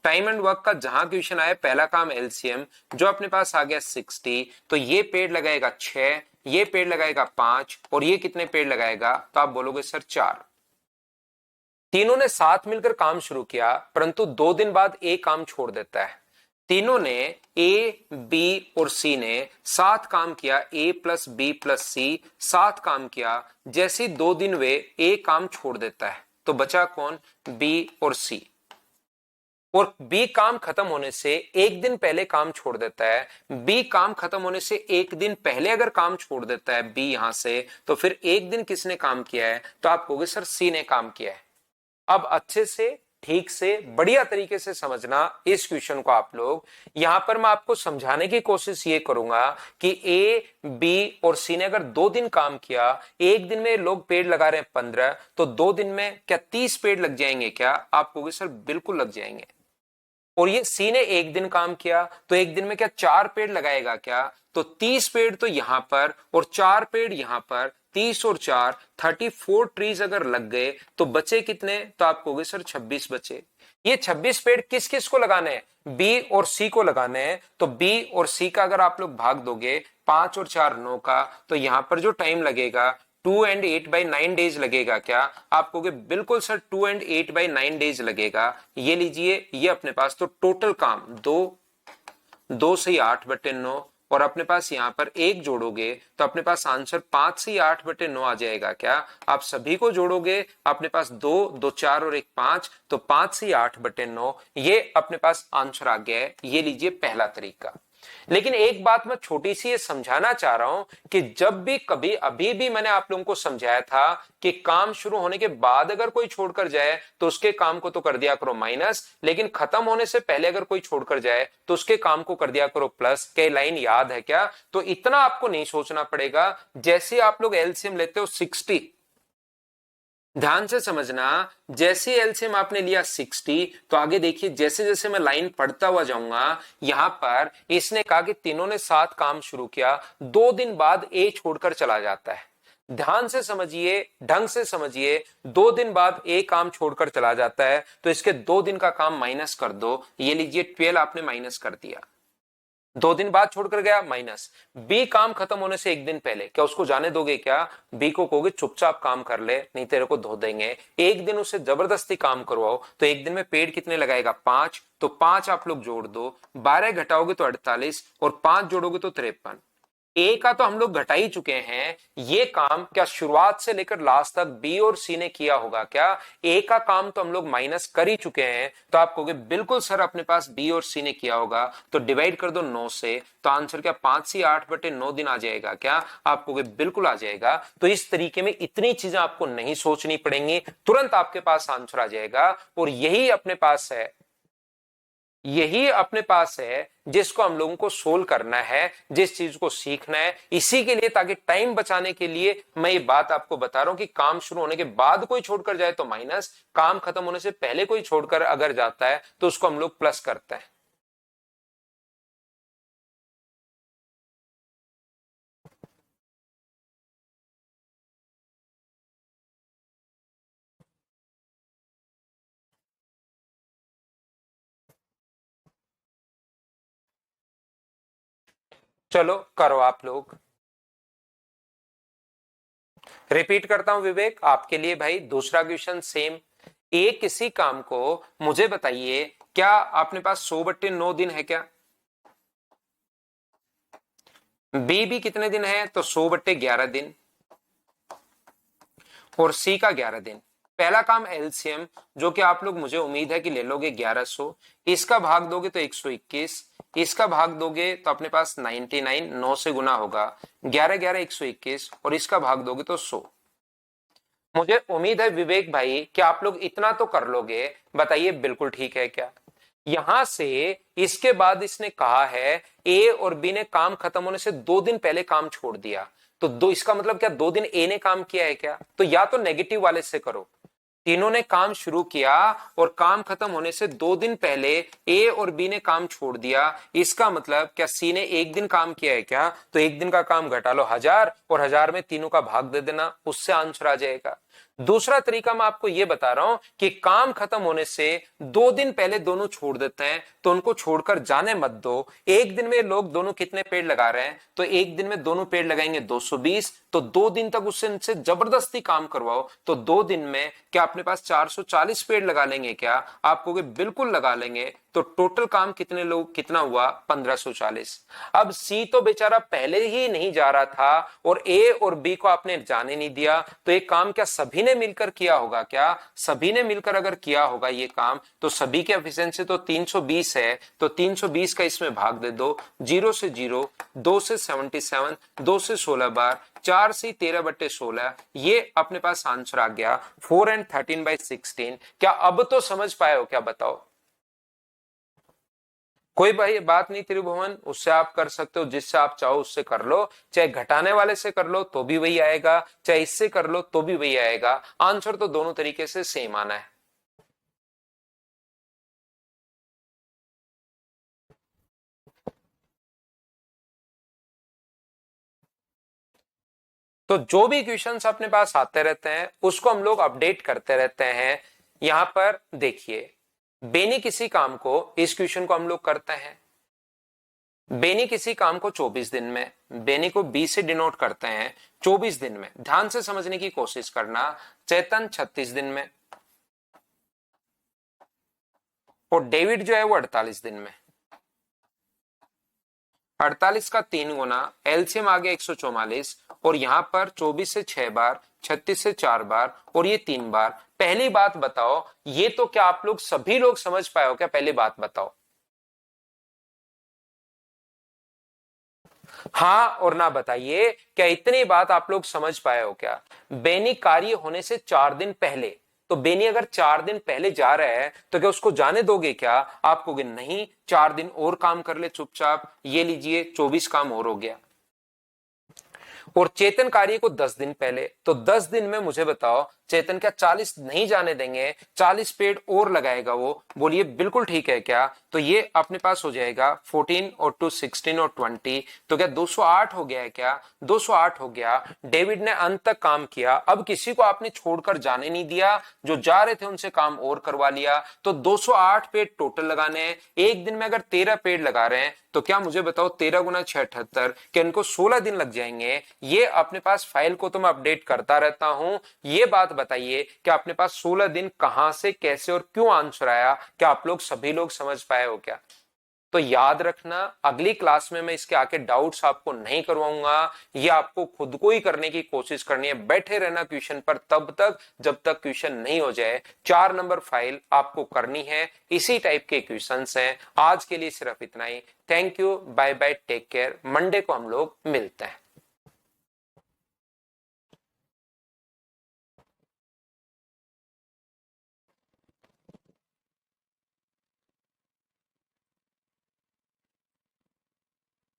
टाइम एंड वर्क का जहां क्वेश्चन आया, पहला काम एलसीएम जो अपने पास आ गया 60, तो ये पेड़ लगाएगा 6, ये पेड़ लगाएगा 5 और ये कितने पेड़ लगाएगा? तो आप बोलोगे सर 4। तीनों ने साथ मिलकर काम शुरू किया, परंतु 2 दिन बाद ए काम छोड़ देता है। तीनों ने ए, बी और सी ने साथ काम किया, ए प्लस बी प्लस सी साथ काम किया, जैसे 2 दिन वे ए काम छोड़ देता है, तो बचा कौन? बी और सी। और बी काम खत्म होने से 1 दिन पहले काम छोड़ देता है, बी काम खत्म होने से 1 दिन पहले अगर काम छोड़ देता है बी यहां से, तो फिर 1 दिन किसने काम किया है? तो आप कहोगे सर सी ने काम किया है। अब अच्छे से, ठीक से, बढ़िया तरीके से समझना इस क्वेश्चन को आप लोग। यहां पर मैं आपको समझाने की कोशिश ये करूंगा कि ए, बी और सी ने अगर 2 दिन काम किया, 1 दिन में लोग पेड़ लगा रहे हैं 15, तो 2 दिन में क्या 30 पेड़ लग जाएंगे क्या? आप कहोगे सर बिल्कुल लग जाएंगे। और ये सी ने 1 दिन काम किया, तो 1 दिन में क्या 4 पेड़ लगाएगा क्या? तो 30 पेड़ तो यहां पर और 4 पेड़ यहां पर, 30 और 4 34 ट्रीज अगर लग गए, तो बचे कितने? तो आप कहोगे सर 26 बचे। ये 26 पेड़ किस किस को लगाने हैं? बी और सी को लगाने हैं। तो बी और सी का अगर आप लोग भाग दोगे 5 और 4 9 का, तो यहां पर जो टाइम लगेगा 2 and 8 by 9 डेज लगेगा क्या? आप कहोगे बिल्कुल सर 2 and 8 by 9 डेज लगेगा। ये लीजिए, ये अपने पास तो टोटल काम 2 से 8/9, और अपने पास यहां पर 1 जोड़ोगे तो अपने पास आंसर 5 से 8/9 आ जाएगा क्या? आप सभी को जोड़ोगे, अपने पास 2, 2 4 और 1 5, तो 5 से 8/9, ये अपने पास आंसर आ गया है। ये लीजिए पहला तरीका। लेकिन एक बात मैं छोटी सी ये समझाना चाह रहा हूं कि जब भी कभी, अभी भी मैंने आप लोगों को समझाया था कि काम शुरू होने के बाद अगर कोई छोड़कर जाए तो उसके काम को तो कर दिया करो माइनस, लेकिन खत्म होने से पहले अगर कोई छोड़कर जाए तो उसके काम को कर दिया करो प्लस। क्या लाइन याद है क्या? तो इतना आपको नहीं सोचना पड़ेगा। जैसे आप लोग एलसीएम लेते हो 60, ध्यान से समझना, जैसे एलसीएम आपने लिया 60, तो आगे देखिए जैसे जैसे मैं लाइन पढ़ता हुआ जाऊंगा, यहां पर इसने कहा कि तीनों ने साथ काम शुरू किया, 2 दिन बाद ए छोड़कर चला जाता है। ध्यान से समझिए, ढंग से समझिए, 2 दिन बाद ए काम छोड़कर चला जाता है, तो इसके 2 दिन का काम माइनस कर दो। ये लीजिए 12 आपने माइनस कर दिया। 2 दिन बाद छोड़कर गया माइनस। बी काम खत्म होने से 1 दिन पहले, क्या उसको जाने दोगे क्या? बी को कहोगे चुपचाप काम कर ले, नहीं तेरे को धो देंगे। 1 दिन उसे जबरदस्ती काम करवाओ, तो 1 दिन में पेड़ कितने लगाएगा? 5, तो 5 आप लोग जोड़ दो, 12 घटाओगे तो 48 और 5 जोड़ोगे तो 53। ए का तो हम लोग घटा ही चुके हैं। ये काम क्या शुरुआत से लेकर लास्ट तक बी और सी ने किया होगा क्या? ए का काम तो हम लोग माइनस कर ही चुके हैं। तो आप कहोगे बिल्कुल सर अपने पास बी और सी ने किया होगा। तो डिवाइड कर दो 9 से, तो आंसर क्या 5 × 8 / 9 दिन आ जाएगा क्या? आप कहोगे बिल्कुल आ जाएगा। तो इस तरीके में इतनी चीजें आपको नहीं सोचनी पड़ेंगी, तुरंत आपके पास आंसर आ जाएगा। और यही अपने पास है जिसको हम लोगों को सोल्व करना है, जिस चीज को सीखना है। इसी के लिए, ताकि टाइम बचाने के लिए मैं ये बात आपको बता रहा हूं कि काम शुरू होने के बाद कोई छोड़कर जाए तो माइनस, काम खत्म होने से पहले कोई छोड़कर अगर जाता है तो उसको हम लोग प्लस करते हैं। चलो करो आप लोग। रिपीट करता हूं विवेक आपके लिए भाई, दूसरा क्वेश्चन सेम। ए किसी काम को, मुझे बताइए क्या आपने पास 100/9 दिन है क्या? बी भी कितने दिन है? तो 100/11 दिन। और सी का 11 दिन। पहला काम एलसीएम, जो कि आप लोग मुझे उम्मीद है कि ले लोगे 1100। इसका भाग दोगे तो 121, इसका भाग दोगे तो अपने पास 99, 9 से गुना होगा, 11 11 121, और इसका भाग दोगे तो 100। मुझे उम्मीद है विवेक भाई कि आप लोग इतना तो कर लोगे। बताइए बिल्कुल ठीक है क्या? यहां से इसके बाद इसने कहा है ए और बी ने काम खत्म होने से 2 दिन पहले काम छोड़ दिया। तो दो, इसका मतलब क्या 2 दिन ए ने काम किया है क्या? तो या तो नेगेटिव वाले से करो, तीनों ने काम शुरू किया और काम खत्म होने से 2 दिन पहले ए और बी ने काम छोड़ दिया। इसका मतलब क्या सी ने 1 दिन काम किया है क्या? तो 1 दिन का काम घटा लो 1000 और 1000 में तीनों का भाग दे देना, उससे आंसर आ जाएगा। दूसरा तरीका मैं आपको यह बता रहा हूं कि काम खत्म होने से 2 दिन पहले दोनों छोड़ देते हैं, तो उनको छोड़कर जाने मत दो। 1 दिन में लोग दोनों कितने पेड़ लगा रहे हैं? तो 1 दिन में दोनों पेड़ लगाएंगे 220। तो 2 दिन तक उससे इनसे जबरदस्ती काम करवाओ, तो 2 दिन में क्या अपने पास 440 पेड़ लगा लेंगे क्या? आप कहोगे बिल्कुल लगा लेंगे। तो टोटल काम कितने लोग, कितना हुआ? 1540। अब सी तो बेचारा पहले ही नहीं जा रहा था और ए और बी को आपने जाने नहीं दिया। तो एक काम क्या सभी ने मिलकर किया होगा क्या? सभी ने मिलकर अगर किया होगा ये काम, तो सभी की एफिशिएंसी तो 320 है। तो 320 का इसमें भाग दे दो, 0 से 0, 2 से 77, 2 से 16 बार, 4 से 13/16। ये अपने पास आंसर आ गया 4 and 13/16। क्या अब तो समझ पाए हो क्या? बताओ। कोई भाई बात नहीं त्रिभुवन, उससे आप कर सकते हो, जिससे आप चाहो उससे कर लो। चाहे घटाने वाले से कर लो तो भी वही आएगा, चाहे इससे कर लो तो भी वही आएगा। आंसर तो दोनों तरीके से सेम आना है। तो जो भी क्वेश्चंस अपने पास आते रहते हैं उसको हम लोग अपडेट करते रहते हैं। यहां पर देखिए, बेनी किसी काम को, इस क्वेश्चन को हम लोग करते हैं। बेनी किसी काम को 24 दिन में, बेनी को 20 से डिनोट करते हैं 24 दिन में। ध्यान से समझने की कोशिश करना। चेतन 36 दिन में, और डेविड जो है वो 48 दिन में। 48 का 3 गुना, एलसीएम आ गया 144, और यहां पर 24 से 6 बार, 36 से 4 बार, और ये 3 बार। पहली बात बताओ, ये तो क्या आप लोग सभी लोग समझ पाए हो क्या? पहली बात बताओ। हाँ और ना बताइए, क्या इतनी बात आप लोग समझ पाए हो क्या? बेनी कार्य होने से 4 दिन पहले, तो बेनी अगर 4 दिन पहले जा रहा है तो क्या उसको जाने दोगे क्या? आप कहोगे नहीं, 4 दिन और काम कर ले चुपचाप। ये लीजिए 24 काम और हो गया। और चेतन कार्य को 10 दिन पहले, तो 10 दिन में मुझे बताओ चेतन क्या 40 नहीं जाने देंगे? 40 पेड़ और लगाएगा वो। बोलिए बिल्कुल ठीक है क्या? तो ये अपने पास हो जाएगा 14 और 2 16 और 20। तो क्या 208 हो गया है क्या? 208 हो गया। डेविड ने अंत तक काम किया, अब किसी को आपने छोड़कर जाने नहीं दिया, जो जा रहे थे उनसे काम और करवा लिया। तो 208 पेड़ टोटल लगाने हैं। एक दिन में अगर 13 पेड़ लगा रहे हैं तो क्या मुझे बताओ 13 गुना 6 78, क्या इनको 16 दिन लग जाएंगे? ये अपने पास फाइल को तो मैं अपडेट करता रहता हूं। ये बात बताइए कि अपने पास 16 दिन कहां से, कैसे और क्यों आंसर आया? क्या आप लोग सभी लोग समझ पाए हो क्या? तो याद रखना, अगली क्लास में मैं इसके आके डाउट्स आपको नहीं करवाऊंगा, ये आपको खुद को ही करने की कोशिश करनी है। बैठे रहना ट्यूशन पर तब तक जब तक क्वेश्चन नहीं हो जाए। 4 नंबर फाइल आपको करनी है, इसी टाइप के क्वेश्चंस हैं। आज के लिए सिर्फ इतना ही। Thank you, bye bye, take care. Monday को हम लोग मिलते हैं।